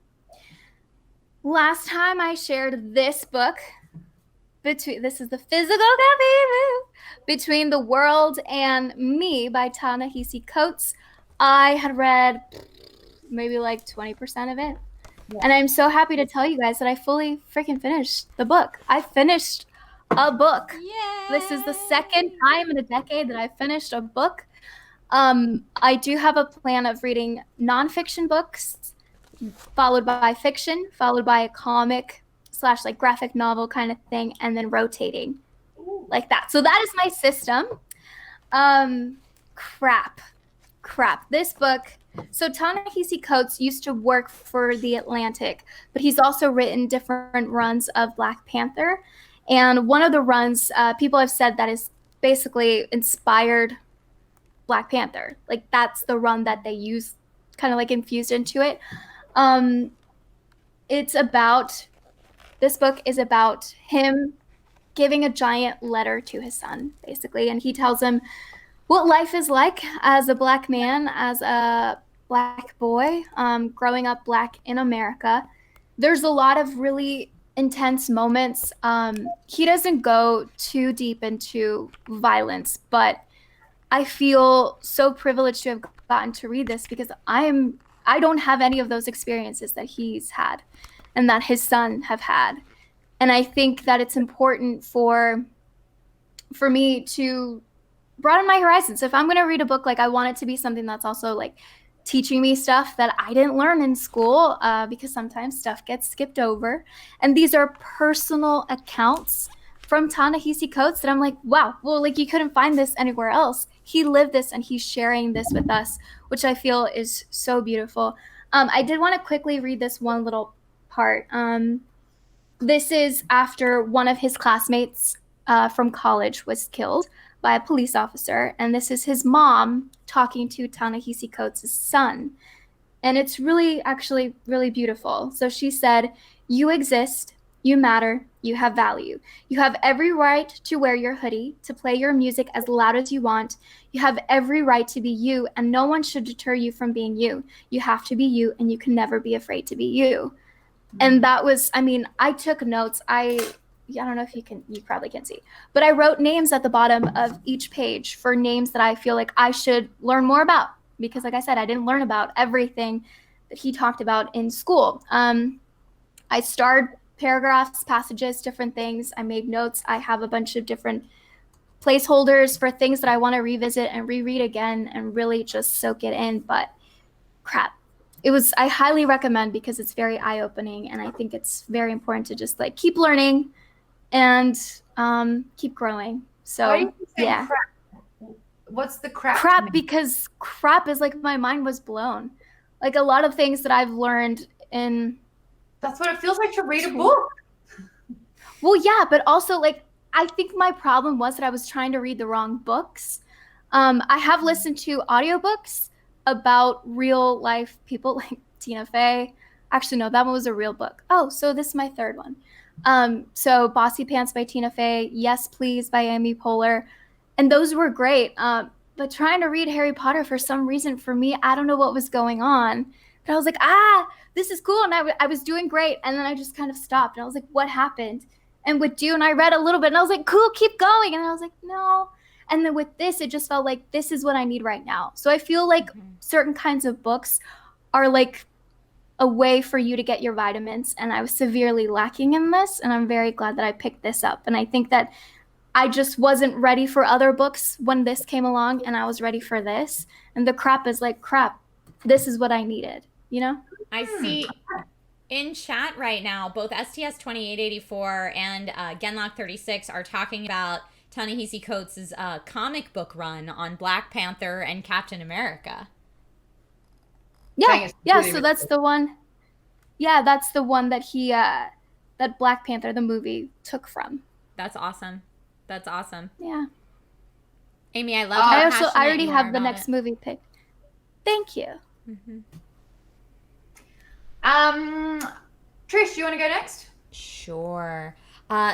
Last time I shared this book, this is the physical copy, Between the World and Me by Ta-Nehisi Coates. I had read maybe like 20% of it. Yeah. And I'm so happy to tell you guys that I fully freaking finished the book. I finished a book. Yay! This is the second time in a decade that I finished a book. I do have a plan of reading nonfiction books, followed by fiction, followed by a comic / like graphic novel kind of thing, and then rotating like that. So that is my system. Crap. This book. So Ta-Nehisi Coates used to work for The Atlantic, but he's also written different runs of Black Panther. And one of the runs, people have said that is basically inspired Black Panther. Like that's the run that they use, kind of like infused into it. This book is about him giving a giant letter to his son, basically. And he tells him what life is like as a Black man, as a Black boy, growing up Black in America. There's a lot of really intense moments. He doesn't go too deep into violence, but I feel so privileged to have gotten to read this because I don't have any of those experiences that he's had and that his son have had. And I think that it's important for me to broaden my horizons. If I'm going to read a book, like I want it to be something that's also like teaching me stuff that I didn't learn in school because sometimes stuff gets skipped over. And these are personal accounts from Ta-Nehisi Coates that I'm like, wow, well, like you couldn't find this anywhere else. He lived this and he's sharing this with us, which I feel is so beautiful. I did want to quickly read this one little part. This is after one of his classmates from college was killed by a police officer. And this is his mom talking to Ta-Nehisi Coates' son. And it's really, actually really beautiful. So she said, "You exist, you matter, you have value. You have every right to wear your hoodie, to play your music as loud as you want. You have every right to be you, and no one should deter you from being you. You have to be you, and you can never be afraid to be you." And that was, I mean, I took notes. I don't know if you probably can see, but I wrote names at the bottom of each page for names that I feel like I should learn more about. Because like I said, I didn't learn about everything that he talked about in school. I starred paragraphs, passages, different things. I made notes. I have a bunch of different placeholders for things that I want to revisit and reread again and really just soak it in. But crap. I highly recommend because it's very eye-opening, and I think it's very important to just like keep learning and keep growing. So Why do you say yeah. crap? What's the crap? Crap, because crap is like my mind was blown. Like a lot of things that I've learned in. That's what it feels like to read a book. Well, yeah, but also like I think my problem was that I was trying to read the wrong books. I have listened to audiobooks about real life people like Tina Fey. Actually, no, that one was a real book. Oh, so this is my third one. So Bossy Pants by Tina Fey, Yes Please by Amy Poehler. And those were great. But trying to read Harry Potter for some reason for me, I don't know what was going on. But I was like, this is cool. And I was doing great. And then I just kind of stopped. And I was like, what happened? And with Dune, I read a little bit. And I was like, cool, keep going. And I was like, no. And then with this, it just felt like this is what I need right now. So I feel like certain kinds of books are like a way for you to get your vitamins. And I was severely lacking in this. And I'm very glad that I picked this up. And I think that I just wasn't ready for other books when this came along. And I was ready for this. And the crap is like, crap, this is what I needed, you know? I see in chat right now, both STS2884 and Genlock36 are talking about Ta-Nehisi Coates' comic book run on Black Panther and Captain America. Yeah, so that's the one. Yeah, that's the one that he, that Black Panther, the movie, took from. That's awesome. That's awesome. Yeah. Amy, I love how I already have the next movie picked. Thank you. Mm-hmm. Trish, do you want to go next? Sure.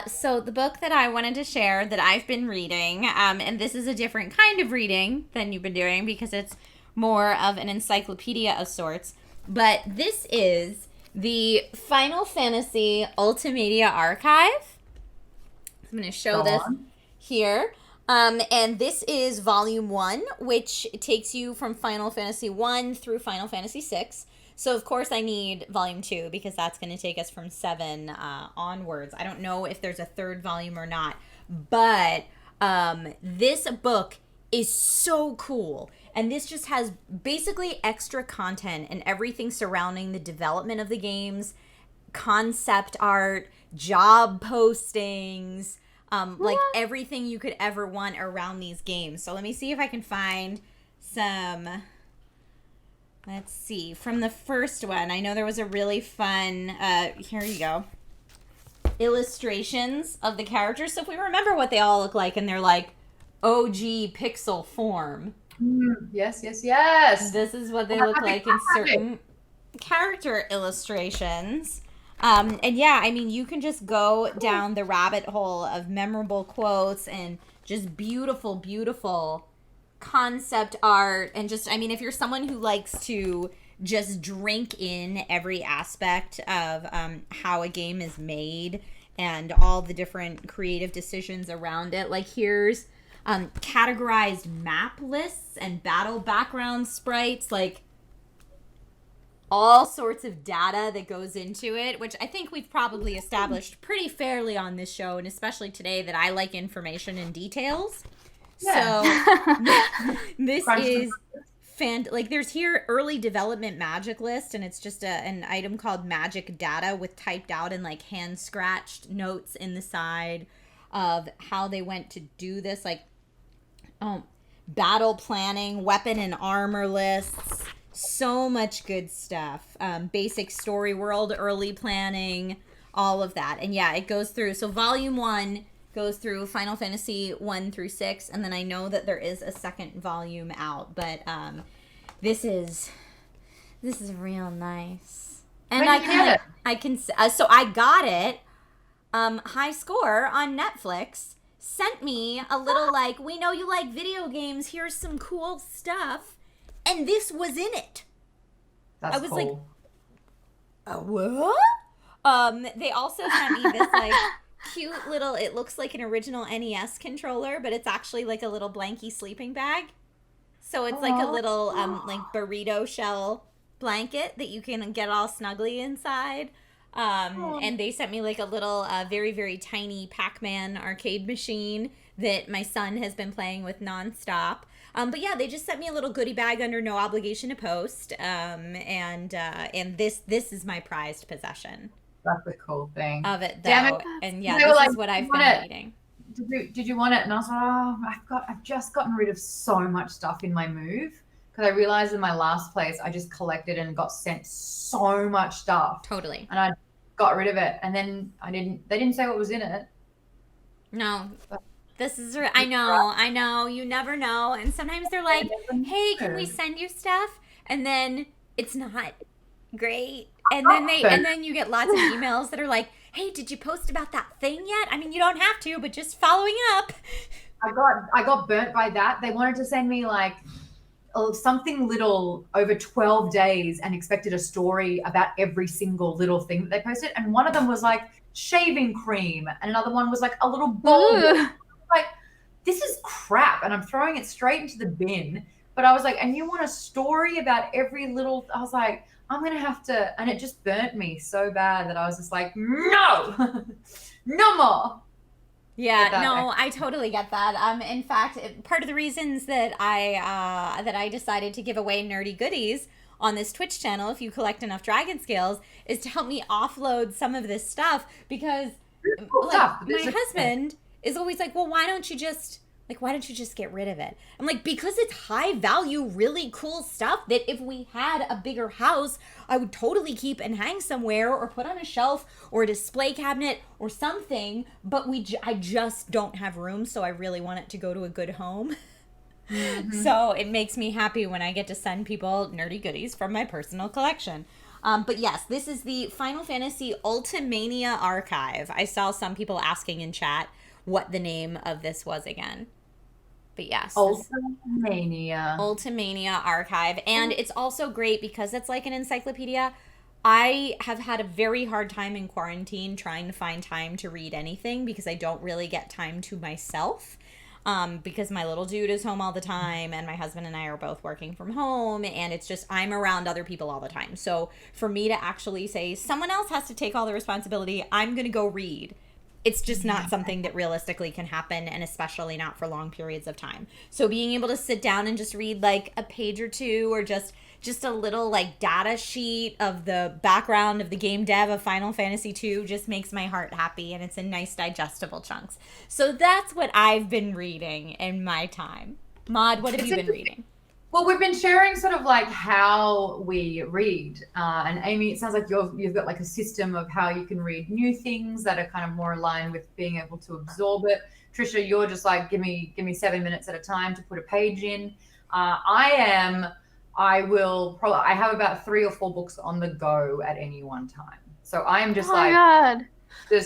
So the book that I wanted to share that I've been reading, and this is a different kind of reading than you've been doing because it's more of an encyclopedia of sorts, but this is the Final Fantasy Ultimedia Archive. I'm going to show this here. And this is volume 1, which takes you from Final Fantasy 1 through Final Fantasy 6. So, of course, I need volume 2 because that's going to take us from 7 onwards. I don't know if there's a third volume or not, but this book is so cool. And this just has basically extra content and everything surrounding the development of the games, concept art, job postings, like everything you could ever want around these games. So let me see if I can find some... Let's see. From the first one, I know there was a really fun, here you go, illustrations of the characters. So if we remember what they all look like in their, like, OG pixel form. Yes, yes, yes. This is what they look like in certain character illustrations. And yeah, I mean, you can just go down the rabbit hole of memorable quotes and just beautiful, beautiful concept art. And just, I mean, if you're someone who likes to just drink in every aspect of how a game is made and all the different creative decisions around it, like here's categorized map lists and battle background sprites, like all sorts of data that goes into it, which I think we've probably established pretty fairly on this show, and especially today, that I like information and details. Yeah. So this is like there's here early development magic list, and it's just an item called magic data with typed out and like hand scratched notes in the side of how they went to do this, like battle planning, weapon and armor lists, so much good stuff. Basic story world, early planning, all of that. And yeah, it goes through. So volume 1 goes through Final Fantasy 1 through 6, and then I know that there is a second volume out, but this is real nice. And so I got it. High Score on Netflix sent me a little like, we know you like video games, here's some cool stuff, and this was in it. That's I was cool. Like, what? They also sent me this like cute little, it looks like an original NES controller, but it's actually like a little blanky sleeping bag. So it's like a little like burrito shell blanket that you can get all snuggly inside. And they sent me like a little very, very tiny Pac-Man arcade machine that my son has been playing with nonstop. But yeah, they just sent me a little goodie bag under no obligation to post. And this is my prized possession. That's the cool thing Of it, though. Damn it. And yeah, They were this like, is what I've "Want been it?" reading. Did you want it? And I was like, oh, I've just gotten rid of so much stuff in my move, because I realized in my last place I just collected and got sent so much stuff, Totally. and I got rid of it, and then they didn't say what was in it. No, this is, I know, you never know. And sometimes they're like, hey, can we send you stuff? And then it's not great. And then you get lots of emails that are like, hey, did you post about that thing yet? I mean, you don't have to, but just following up. I got burnt by that. They wanted to send me like something little over 12 days and expected a story about every single little thing that they posted. And one of them was like shaving cream, and another one was like a little bowl. Like, this is crap, and I'm throwing it straight into the bin. But I was like, and you want a story about every little, I was like, I'm going to have to, and it just burnt me so bad that I was just like, no, no more. Yeah, no, I totally get that. In fact, part of the reasons that I decided to give away nerdy goodies on this Twitch channel, if you collect enough dragon scales, is to help me offload some of this stuff, because my husband is always like, well, why don't you just get rid of it? I'm like, because it's high value, really cool stuff that if we had a bigger house, I would totally keep and hang somewhere or put on a shelf or a display cabinet or something, but I just don't have room, so I really want it to go to a good home. Mm-hmm. So it makes me happy when I get to send people nerdy goodies from my personal collection. But yes, this is the Final Fantasy Ultimania Archive. I saw some people asking in chat what the name of this was again. But yes, Ultimania Archive. And it's also great because it's like an encyclopedia. I have had a very hard time in quarantine trying to find time to read anything, because I don't really get time to myself. Because my little dude is home all the time, and my husband and I are both working from home, and it's just, I'm around other people all the time. So for me to actually say someone else has to take all the responsibility, I'm going to go read, it's just not something that realistically can happen, and especially not for long periods of time. So being able to sit down and just read like a page or two, or just a little like data sheet of the background of the game dev of Final Fantasy II just makes my heart happy, and it's in nice digestible chunks. So that's what I've been reading in my time. Maude, what have you been reading? Well, we've been sharing sort of like how we read, and Amy, it sounds like you've got like a system of how you can read new things that are kind of more aligned with being able to absorb it. Trisha, you're just like, give me 7 minutes at a time to put a page in. I have about 3 or 4 books on the go at any one time. So I am just let's do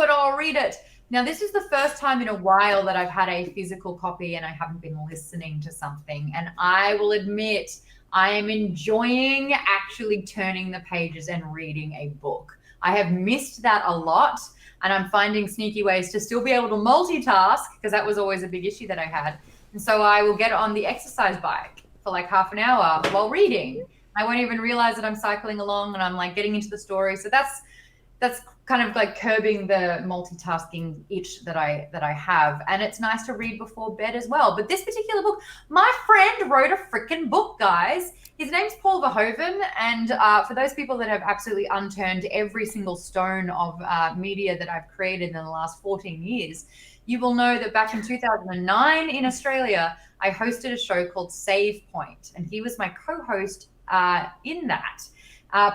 it, I'll read it. Now, this is the first time in a while that I've had a physical copy and I haven't been listening to something. And I will admit, I am enjoying actually turning the pages and reading a book. I have missed that a lot, and I'm finding sneaky ways to still be able to multitask, because that was always a big issue that I had. And so I will get on the exercise bike for like half an hour while reading. I won't even realize that I'm cycling along and I'm like getting into the story. So that's kind of like curbing the multitasking itch that I have, and it's nice to read before bed as well. But this particular book, my friend wrote a freaking book, guys. His name's Paul Verhoeven, and for those people that have absolutely unturned every single stone of media that I've created in the last 14 years, you will know that back in 2009 in Australia, I hosted a show called Save Point, and he was my co-host in that.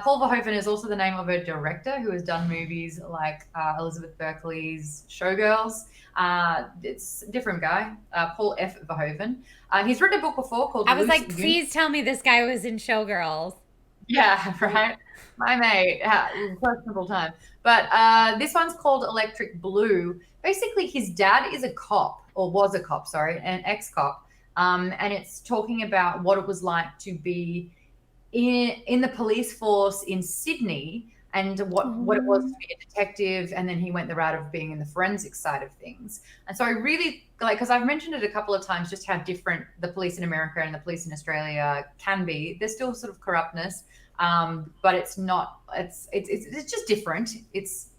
Paul Verhoeven is also the name of a director who has done movies like Elizabeth Berkley's Showgirls. It's a different guy, Paul F. Verhoeven. He's written a book before called I was Loose like, please tell me this guy was in Showgirls. Yeah, right. My mate, questionable time. But this one's called Electric Blue. Basically, his dad is a cop, or was a cop, sorry, an ex-cop. And it's talking about what it was like to be in the police force in Sydney and what it was to be a detective, and then he went the route of being in the forensic side of things. And so I really like, because I've mentioned it a couple of times, just how different the police in America and the police in Australia can be. There's still sort of corruptness, but it's not. It's just different. It's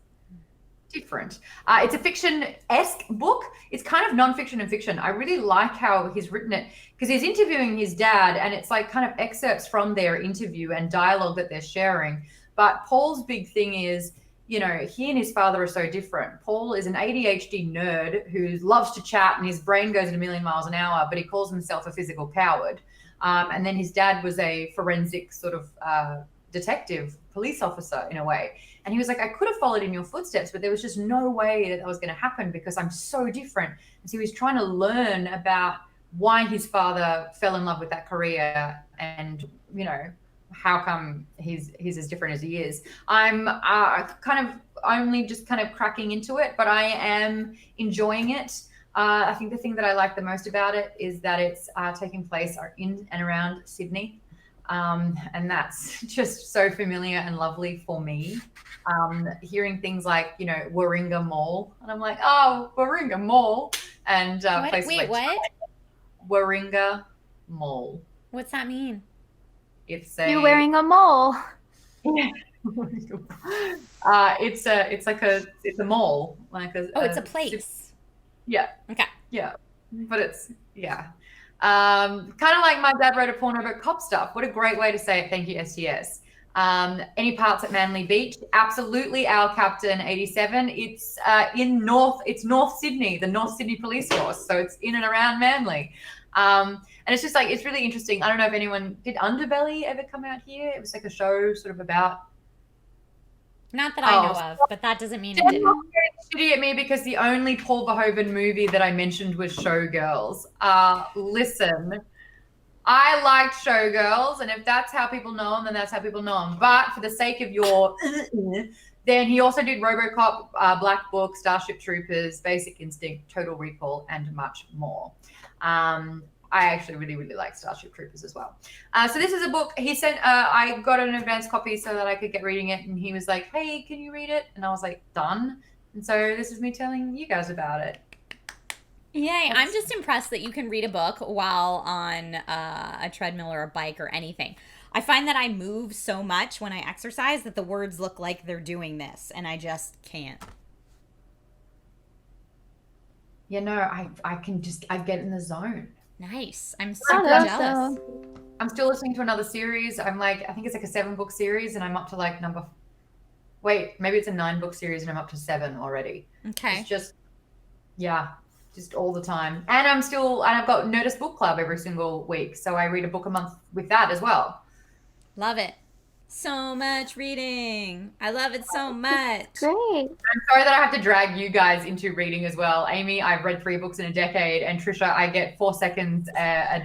different. It's a fiction-esque book. It's kind of non-fiction and fiction. I really like how he's written it, because he's interviewing his dad, and it's like kind of excerpts from their interview and dialogue that they're sharing. But Paul's big thing is, you know, he and his father are so different. Paul is an ADHD nerd who loves to chat, and his brain goes at a million miles an hour, but he calls himself a physical coward. And then his dad was a forensic sort of detective, police officer in a way. And he was like, I could have followed in your footsteps, but there was just no way that was going to happen because I'm so different. And so he was trying to learn about why his father fell in love with that career and, you know, how come he's as different as he is. I'm kind of only just kind of cracking into it, but I am enjoying it. I think the thing that I like the most about it is that it's taking place in and around Sydney. And that's just so familiar and lovely for me. Hearing things like, you know, Warringah Mall, and I'm like, oh, Warringah Mall, and places wait, like what? Warringah Mall. What's that mean? It's You're wearing a mole. it's a mall, like a. Oh, it's a place. Yeah. Okay. Yeah, but it's kind of like my dad wrote a porno about cop stuff. What a great way to say it. Thank you, STS. Any parts at Manly Beach? Absolutely, our Captain 87. It's it's North Sydney, the North Sydney Police Force. So it's in and around Manly. And it's just like, it's really interesting. I don't know if anyone, did Underbelly ever come out here? It was like a show sort of about. Not that I know of, but that doesn't mean it didn't. Shitty at me because the only Paul Verhoeven movie that I mentioned was Showgirls. Listen, I liked Showgirls, and if that's how people know him, then that's how people know him. But for the sake of your, then he also did RoboCop, Black Book, Starship Troopers, Basic Instinct, Total Recall, and much more. I actually really, really like Starship Troopers as well. So this is a book he sent. I got an advanced copy so that I could get reading it, and he was like, "Hey, can you read it?" And I was like, "Done." And so this is me telling you guys about it. Yay! I'm just impressed that you can read a book while on a treadmill or a bike or anything. I find that I move so much when I exercise that the words look like they're doing this, and I just can't. You know, I get in the zone. Nice. I'm super jealous. So. I'm still listening to another series. I'm like, I think it's like a 7-book series, and I'm up to like maybe it's a 9-book series, and I'm up to 7 already. Okay. It's just all the time. And I've got Nerdist Book Club every single week, so I read a book a month with that as well. Love it. So much reading. I love it so much. Great. I'm sorry that I have to drag you guys into reading as well. Amy, I've read 3 books in a decade, and Trisha, I get 4 seconds a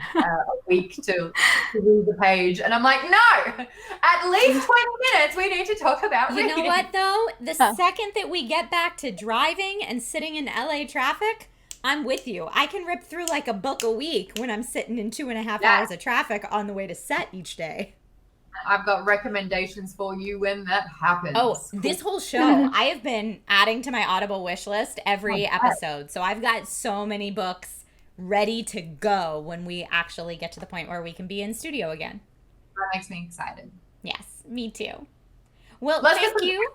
week to read the page. And I'm like, no, at least 20 minutes we need to talk about reading. You know what, though? The second that we get back to driving and sitting in LA traffic, I'm with you. I can rip through like a book a week when I'm sitting in 2.5 hours of traffic on the way to set each day. I've got recommendations for you when that happens. Oh, this whole show, I have been adding to my Audible wish list every episode. So I've got so many books ready to go when we actually get to the point where we can be in studio again. That makes me excited. Yes, me too. Well, thank you.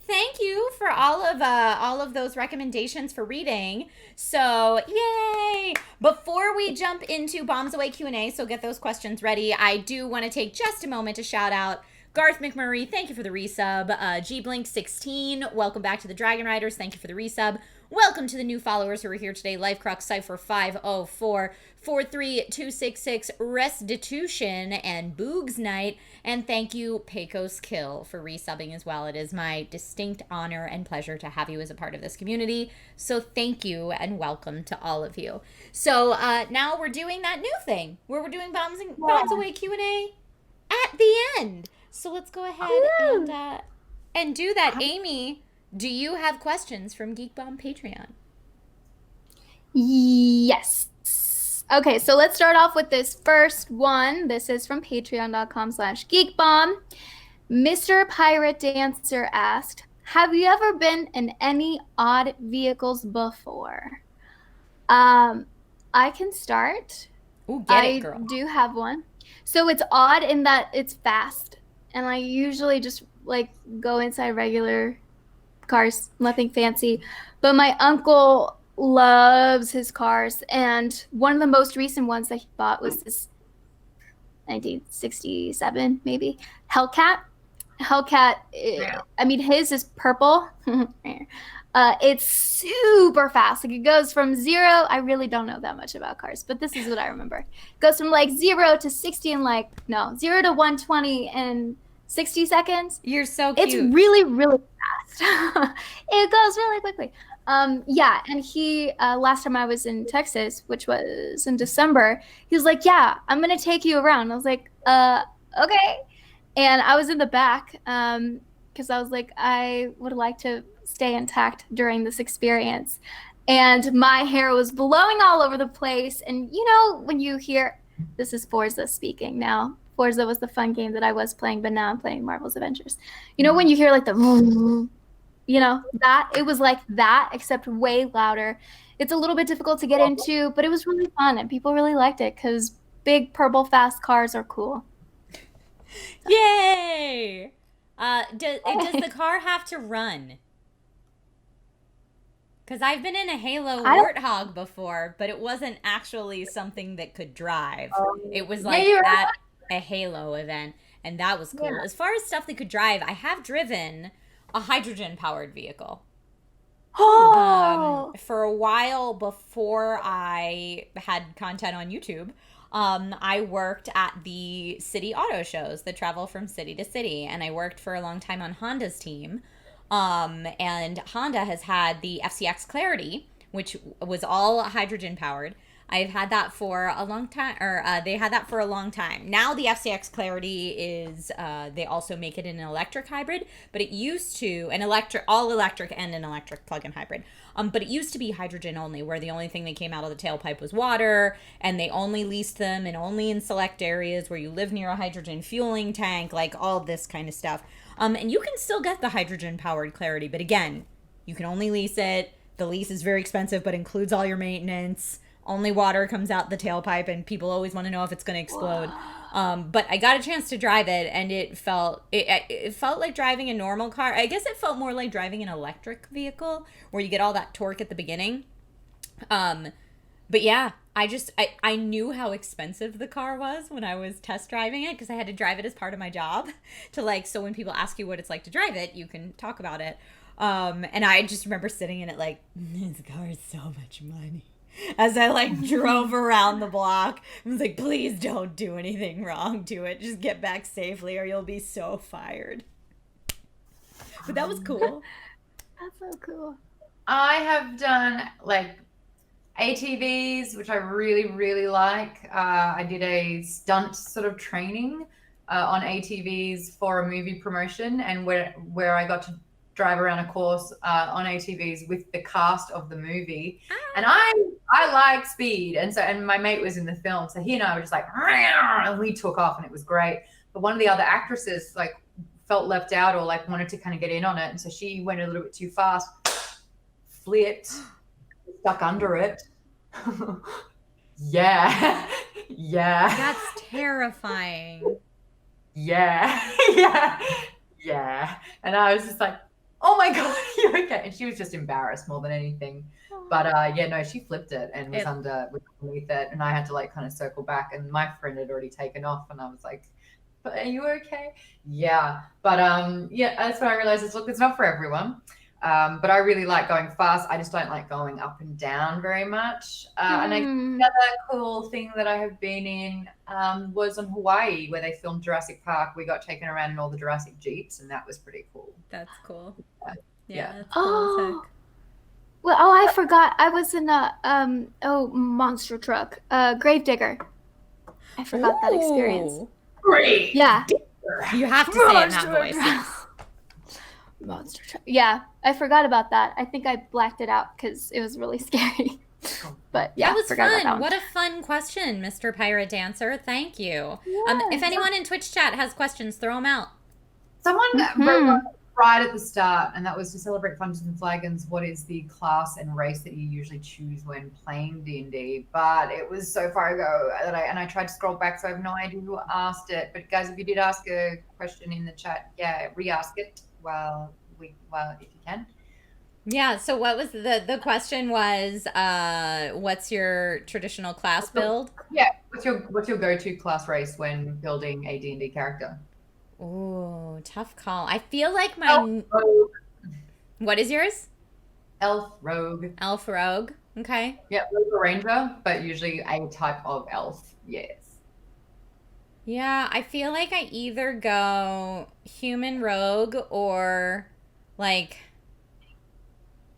Thank you for all of those recommendations for reading. So, yay! Before we jump into Bombs Away Q&A, so get those questions ready, I do want to take just a moment to shout out Garth McMurray, thank you for the resub. GBlink16, welcome back to the Dragon Riders, thank you for the resub. Welcome to the new followers who are here today. Lifecrux, Cypher 504, 43266, Restitution, and Boogs Night. And thank you, Pecos Kill, for resubbing as well. It is my distinct honor and pleasure to have you as a part of this community. So thank you and welcome to all of you. So now we're doing that new thing where we're doing Bombs Away Q&A at the end. So let's go ahead and do that. Amy, do you have questions from Geek Bomb Patreon? Yes. Okay, so let's start off with this first one. This is from patreon.com/geekbomb. Mr. Pirate Dancer asked, have you ever been in any odd vehicles before? I can start. Ooh, get it, girl. I do have one. So it's odd in that it's fast. And I usually just like go inside regular cars, nothing fancy. But my uncle loves his cars, and one of the most recent ones that he bought was this 1967 maybe Hellcat. I mean, his is purple. It's super fast. Like, it goes from 0, I really don't know that much about cars, but this is what I remember. It goes from like 0 to 60 in 0 to 120 in 60 seconds. You're so cute. It's really, really fast. It goes really quickly. Yeah, and he, last time I was in Texas, which was in December, he was like, yeah, I'm going to take you around. I was like, okay. And I was in the back because I was like, I would like to stay intact during this experience. And my hair was blowing all over the place. And you know, when you hear, this is Forza speaking now. Forza was the fun game that I was playing, but now I'm playing Marvel's Avengers. You know, when you hear like the, you know, that, it was like that, except way louder. It's a little bit difficult to get into, but it was really fun and people really liked it because big purple fast cars are cool. Yay! Does the car have to run? Because I've been in a Halo Warthog before, but it wasn't actually something that could drive. It was like at a Halo event, and that was cool. Yeah. As far as stuff that could drive, I have driven a hydrogen-powered vehicle. Oh! For a while before I had content on YouTube, I worked at the city auto shows that travel from city to city, and I worked for a long time on Honda's team. And Honda has had the FCX Clarity, which was all hydrogen powered. I've had that for a long time, they had that for a long time. Now the FCX Clarity is, they also make it in an electric hybrid, but it used to, all electric and an electric plug-in hybrid. But it used to be hydrogen only, where the only thing that came out of the tailpipe was water, and they only leased them and only in select areas where you live near a hydrogen fueling tank, like all this kind of stuff. And you can still get the hydrogen-powered Clarity, but again, you can only lease it. The lease is very expensive, but includes all your maintenance. Only water comes out the tailpipe, and people always want to know if it's going to explode. But I got a chance to drive it, and it felt like driving a normal car. I guess it felt more like driving an electric vehicle, where you get all that torque at the beginning. But yeah, I knew how expensive the car was when I was test driving it, because I had to drive it as part of my job so when people ask you what it's like to drive it, you can talk about it. And I just remember sitting in it like, this car is so much money. As I drove around the block, I was like, please don't do anything wrong to it. Just get back safely or you'll be so fired. But that was cool. That's so cool. I have done ATVs, which I really, really like. I did a stunt sort of training on ATVs for a movie promotion, and where I got to drive around a course on ATVs with the cast of the movie. And I like speed, and my mate was in the film, so he and I were just like, and we took off, and it was great. But one of the other actresses felt left out or wanted to kind of get in on it, and so she went a little bit too fast, flipped, stuck under it. Yeah. That's terrifying. Yeah. And I was just like, oh my God, you okay? And she was just embarrassed more than anything. But yeah, no, she flipped it and was underneath it. And I had to like kind of circle back. And my friend had already taken off. And I was like, but are you okay? Yeah. But yeah, that's when I realized look, it's not for everyone. But I really like going fast. I just don't like going up and down very much. And another cool thing that I have been in was on Hawaii, where they filmed Jurassic Park. We got taken around in all the Jurassic Jeeps, and that was pretty cool. That's cool. Yeah. That's cool as heck. Well, I forgot. I was in a monster truck, Gravedigger. I forgot that experience. Great. Yeah. You have to say it in that voice. Yes. Monster truck. Yeah, I forgot about that. I think I blacked it out because it was really scary. But yeah, that was forgot about fun. that What a fun question, Mr. Pirate Dancer. Thank you. Yeah, If anyone in Twitch chat has questions, throw them out. Someone wrote one right at the start, and that was to celebrate Fungeons and Flagons. What is the class and race that you usually choose when playing D&D? But it was so far ago that I tried to scroll back, so I have no idea who asked it. But guys, if you did ask a question in the chat, yeah, re-ask it if you can. Yeah, so what was the question was what's your traditional class build? Yeah, what's your go-to class race when building a D&D character? Ooh, tough call. I feel like my What is yours? Elf rogue. Elf rogue. Okay. Yeah, rogue or ranger, but usually a type of elf. Yes. Yeah, I feel like I either go human rogue or like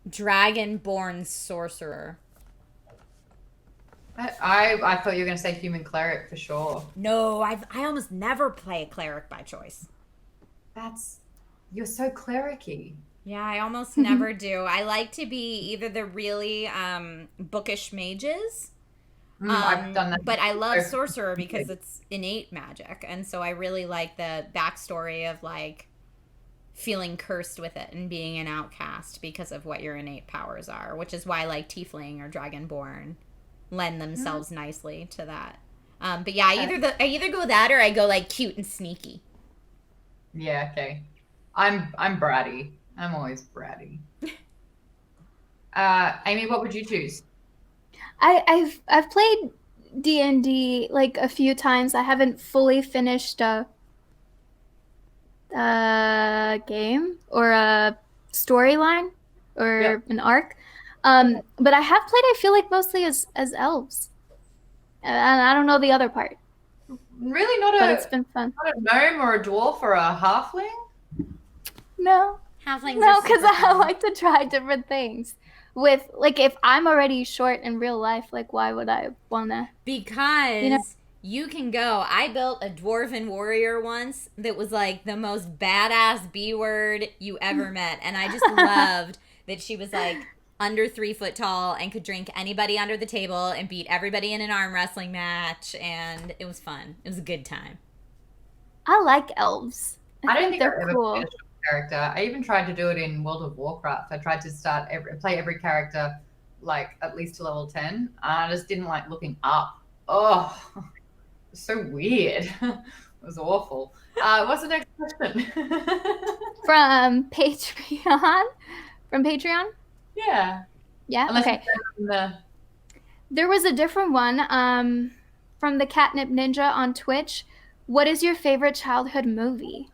dragonborn sorcerer. I thought you were going to say human cleric for sure. No, I almost never play a cleric by choice. You're so cleric-y. Yeah, I almost never do. I like to be either the really bookish mages. I've done that. But I love sorcerer because it's innate magic. And so I really like the backstory of like feeling cursed with it and being an outcast because of what your innate powers are, which is why like tiefling or dragonborn lend themselves nicely to that. But yeah, I either go that or I go like cute and sneaky. Yeah, okay. I'm bratty. I'm always bratty. Amy, what would you choose? I've played D&D like a few times. I haven't fully finished a game or a storyline or an arc. But I have played, I feel like, mostly as elves. And I don't know the other part. Really but it's been fun. Not a gnome or a dwarf or a halfling? No. Halflings No, because I like to try different things. With, like, if I'm already short in real life, like, why would I want to? Because you can go. I built a dwarven warrior once that was, like, the most badass B word you ever met. And I just loved that she was, like, under 3 foot tall and could drink anybody under the table and beat everybody in an arm wrestling match. And it was fun. It was a good time. I like elves. I don't think they're cool. Character. I even tried to do it in World of Warcraft. I tried to play every character like at least to level 10. I just didn't like looking up. Oh, it's so weird. It was awful. What's the next question? From Patreon? From Patreon? Yeah. Yeah. Unless okay. There was a different one from the Catnip Ninja on Twitch. What is your favorite childhood movie?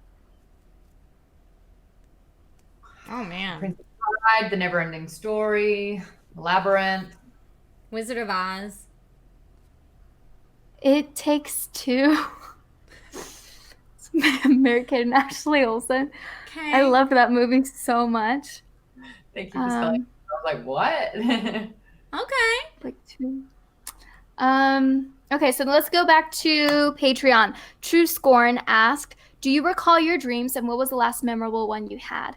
Oh, man. Princess Bride, The Neverending Story, Labyrinth. Wizard of Oz. It Takes Two. Mary-Kate and Ashley Olsen. Okay. I love that movie so much. Thank you for spelling. I was like, what? Okay. Like two. Okay, so let's go back to Patreon. True Scorn asked, do you recall your dreams and what was the last memorable one you had?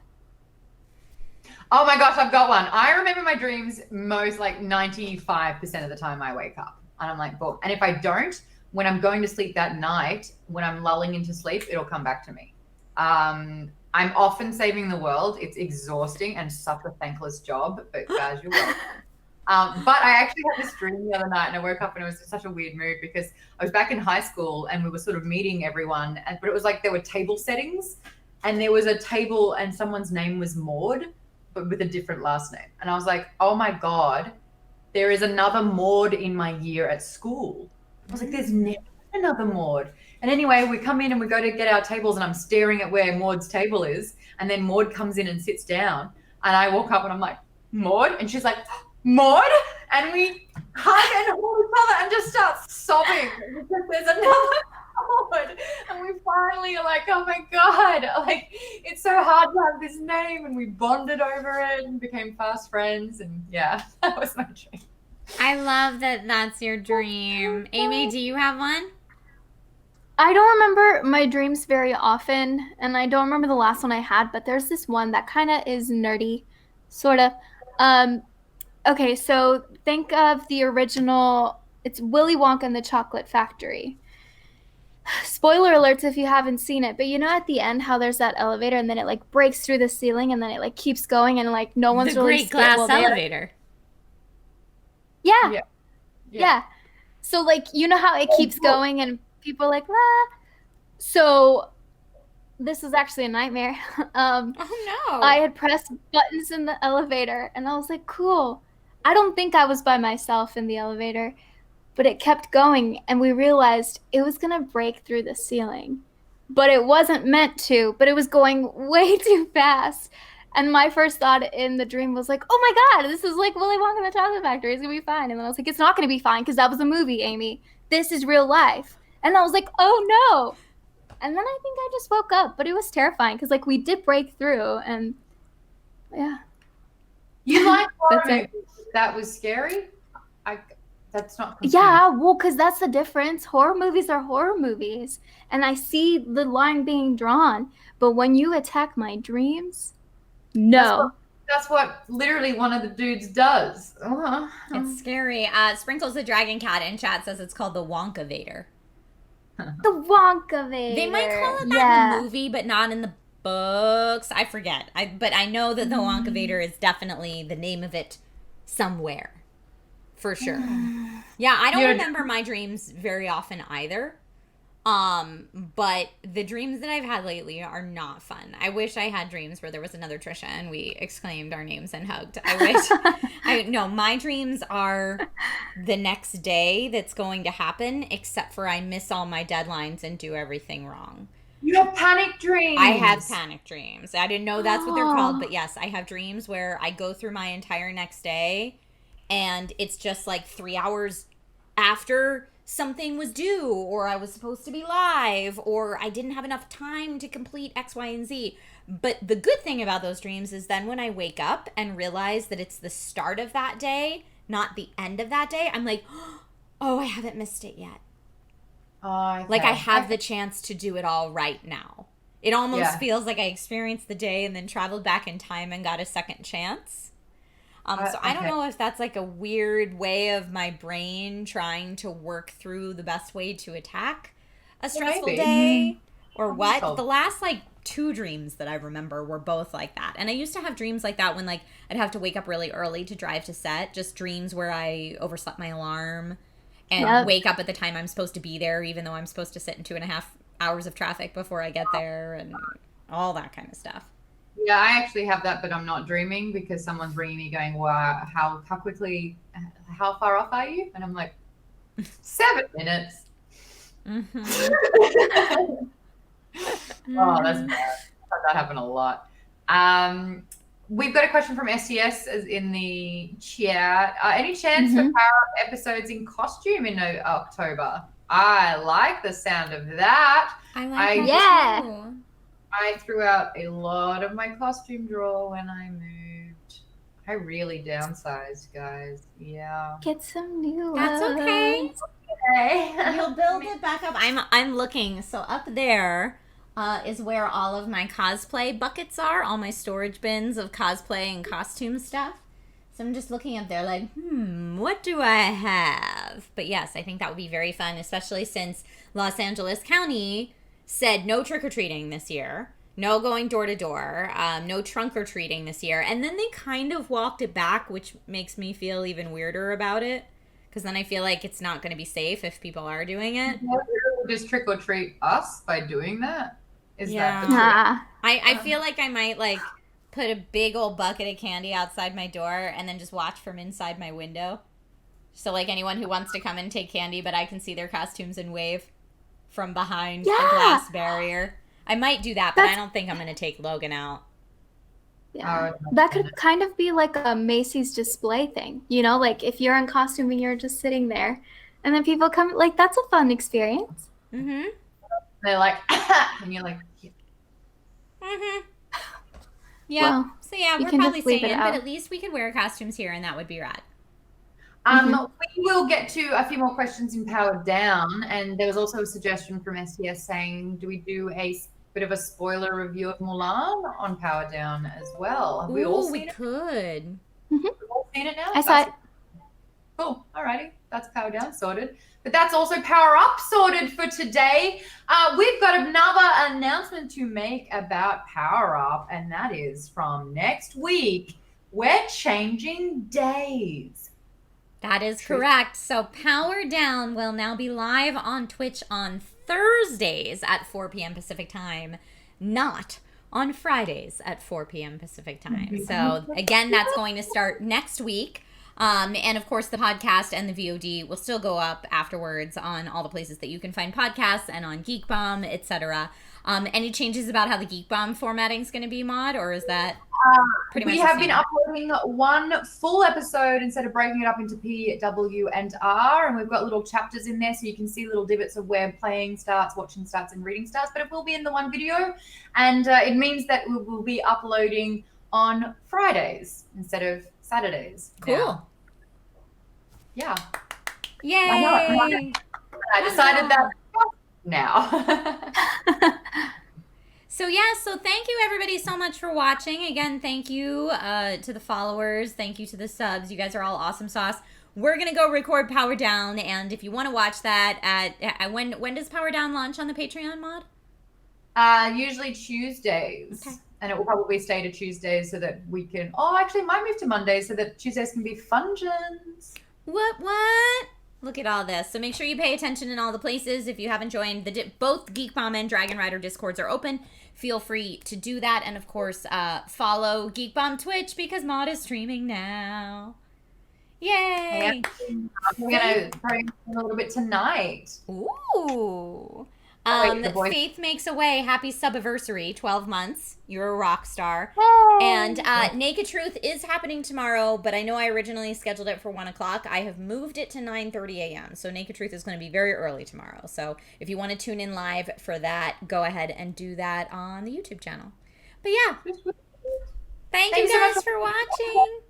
Oh my gosh, I've got one. I remember my dreams most like 95% of the time I wake up. And I'm like, boom. And if I don't, when I'm going to sleep that night, when I'm lulling into sleep, it'll come back to me. I'm often saving the world. It's exhausting and such a thankless job, but guys, you're welcome. But I actually had this dream the other night and I woke up and it was such a weird mood because I was back in high school and we were sort of meeting everyone, but it was like there were table settings. and there was a table and someone's name was Maude, but with a different last name. And I was like, oh my God, there is another Maude in my year at school. I was like, there's never another Maude. And anyway, we come in and we go to get our tables, and I'm staring at where Maude's table is. And then Maude comes in and sits down. And I walk up and I'm like, Maude? And she's like, Maude? And we hug and hold each other and just start sobbing because there's another Maude. And we finally are like, oh my God, like it's so hard to have this name. And we bonded over it and became fast friends. And yeah, that was my dream. I love that that's your dream. Amy, do you have one? I don't remember my dreams very often, and I don't remember the last one I had, but there's this one that kind of is nerdy, sort of. Okay, so think of the original, it's Willy Wonka and the Chocolate Factory. Spoiler alerts if you haven't seen it, but you know at the end how there's that elevator and then it like breaks through the ceiling and then it like keeps going and like no one's the really Great Glass Elevator. Yeah. So like you know how it keeps going and people are like, ah. So this is actually a nightmare. Oh no. I had pressed buttons in the elevator and I was like, cool. I don't think I was by myself in the elevator, but it kept going and we realized it was going to break through the ceiling. But it wasn't meant to, but it was going way too fast. And my first thought in the dream was like, oh my God, this is like Willy Wonka and the Chocolate Factory. It's going to be fine. And then I was like, it's not going to be fine because that was a movie, Amy. This is real life. And I was like, oh no. And then I think I just woke up, but it was terrifying because like we did break through and yeah. You like horror That's it. movies? That was scary? That's not confusing. Yeah, well, because that's the difference. Horror movies are horror movies. And I see the line being drawn. But when you attack my dreams, no. That's what literally one of the dudes does. It's scary. Sprinkles the Dragon Cat in chat says it's called the Wonka Vader. The Wonka Vader. They might call it that in the movie, but not in the books. I forget. But I know that the Wonka Vader is definitely the name of it somewhere. For sure. Yeah, I don't remember my dreams very often either. But the dreams that I've had lately are not fun. I wish I had dreams where there was another Trisha and we exclaimed our names and hugged. I wish. No, my dreams are the next day that's going to happen, except for I miss all my deadlines and do everything wrong. You have panic dreams. I have panic dreams. I didn't know that's what they're called, but yes, I have dreams where I go through my entire next day and it's just like 3 hours after something was due, or I was supposed to be live, or I didn't have enough time to complete X, Y, and Z. But the good thing about those dreams is then when I wake up and realize that it's the start of that day, not the end of that day, I'm like, oh, I haven't missed it yet. Like I have the chance to do it all right now. It almost feels like I experienced the day and then traveled back in time and got a second chance. So I don't know if that's like a weird way of my brain trying to work through the best way to attack a stressful day or what. The last like 2 dreams that I remember were both like that. And I used to have dreams like that when like I'd have to wake up really early to drive to set. Just dreams where I overslept my alarm and wake up at the time I'm supposed to be there, even though I'm supposed to sit in 2.5 hours of traffic before I get there and all that kind of stuff. Yeah, I actually have that, but I'm not dreaming because someone's ringing me going, wow, how quickly, how far off are you? And I'm like, 7 minutes. Mm-hmm. Oh, that's bad. I've had that happen a lot. We've got a question from SES in the chat. Any chance for power-up episodes in costume in October? I like the sound of that. I like that too. I threw out a lot of my costume drawer when I moved. I really downsized, guys. Yeah. Get some new ones. That's okay. You'll build it back up. I'm looking. So up there is where all of my cosplay buckets are, all my storage bins of cosplay and costume stuff. So I'm just looking up there like, what do I have? But yes, I think that would be very fun, especially since Los Angeles County said no trick-or-treating this year, no going door-to-door, no trunk-or-treating this year. And then they kind of walked it back, which makes me feel even weirder about it. Because then I feel like it's not going to be safe if people are doing it. Just trick-or-treat us by doing that? Is Yeah. that the trick? Ah. I feel like I might like put a big old bucket of candy outside my door and then just watch from inside my window. So like anyone who wants to come and take candy, but I can see their costumes and wave from behind the glass barrier. I might do that, but I don't think I'm going to take Logan out. Yeah. That could kind of be like a Macy's display thing, you know, like if you're in costume and you're just sitting there and then people come, like that's a fun experience. Mm-hmm. They're like, and you're like, yeah. Mm-hmm. Yeah. Well, so yeah, you we're can probably just leave staying it in, out. but at least we could wear costumes here and that would be rad. We will get to a few more questions in Power Down, and there was also a suggestion from STS saying, do we do a bit of a spoiler review of Mulan on Power Down as well? Have we all Ooh, we seen it? could. We've all seen it now? I saw it. Cool. Alrighty. That's Power Down sorted. But that's also Power Up sorted for today. We've got another announcement to make about Power Up, and that is from next week. We're changing days. That is correct. So Power Down will now be live on Twitch on Thursdays at 4 p.m. Pacific time, not on Fridays at 4 p.m. Pacific time. So again, that's going to start next week. And of course, the podcast and the VOD will still go up afterwards on all the places that you can find podcasts and on Geek Bomb, etc. Any changes about how the Geek Bomb formatting is going to be, Maude, or is that pretty much we the have same? been uploading one full episode instead of breaking it up into P, W, and R, and we've got little chapters in there so you can see little divots of where playing starts, watching starts, and reading starts, but it will be in the one video, and it means that we will be uploading on Fridays instead of Saturdays. Cool. Now. Yeah. Yay! I decided that now. So thank you everybody so much for watching. Again, thank you to the followers. Thank you to the subs. You guys are all awesome sauce. We're going to go record Power Down, and if you want to watch that at when does Power Down launch on the Patreon, Maude? Usually Tuesdays. Okay. And it will probably stay to Tuesdays so that we can... Oh, actually, it might move to Mondays so that Tuesdays can be Fungeons. What? Look at all this. So make sure you pay attention in all the places. If you haven't joined, both Geek Bomb and Dragon Rider Discords are open. Feel free to do that. And of course, follow Geek Bomb Twitch because Maude is streaming now. Yay! We're going to bring a little bit tonight. Ooh. Faith Makes a Way. Happy Subiversary. 12 months. You're a rock star. And Naked Truth is happening tomorrow, but I know I originally scheduled it for 1 o'clock. I have moved it to 9:30 a.m. So Naked Truth is going to be very early tomorrow. So if you want to tune in live for that, go ahead and do that on the YouTube channel. But yeah. Thank you guys for watching.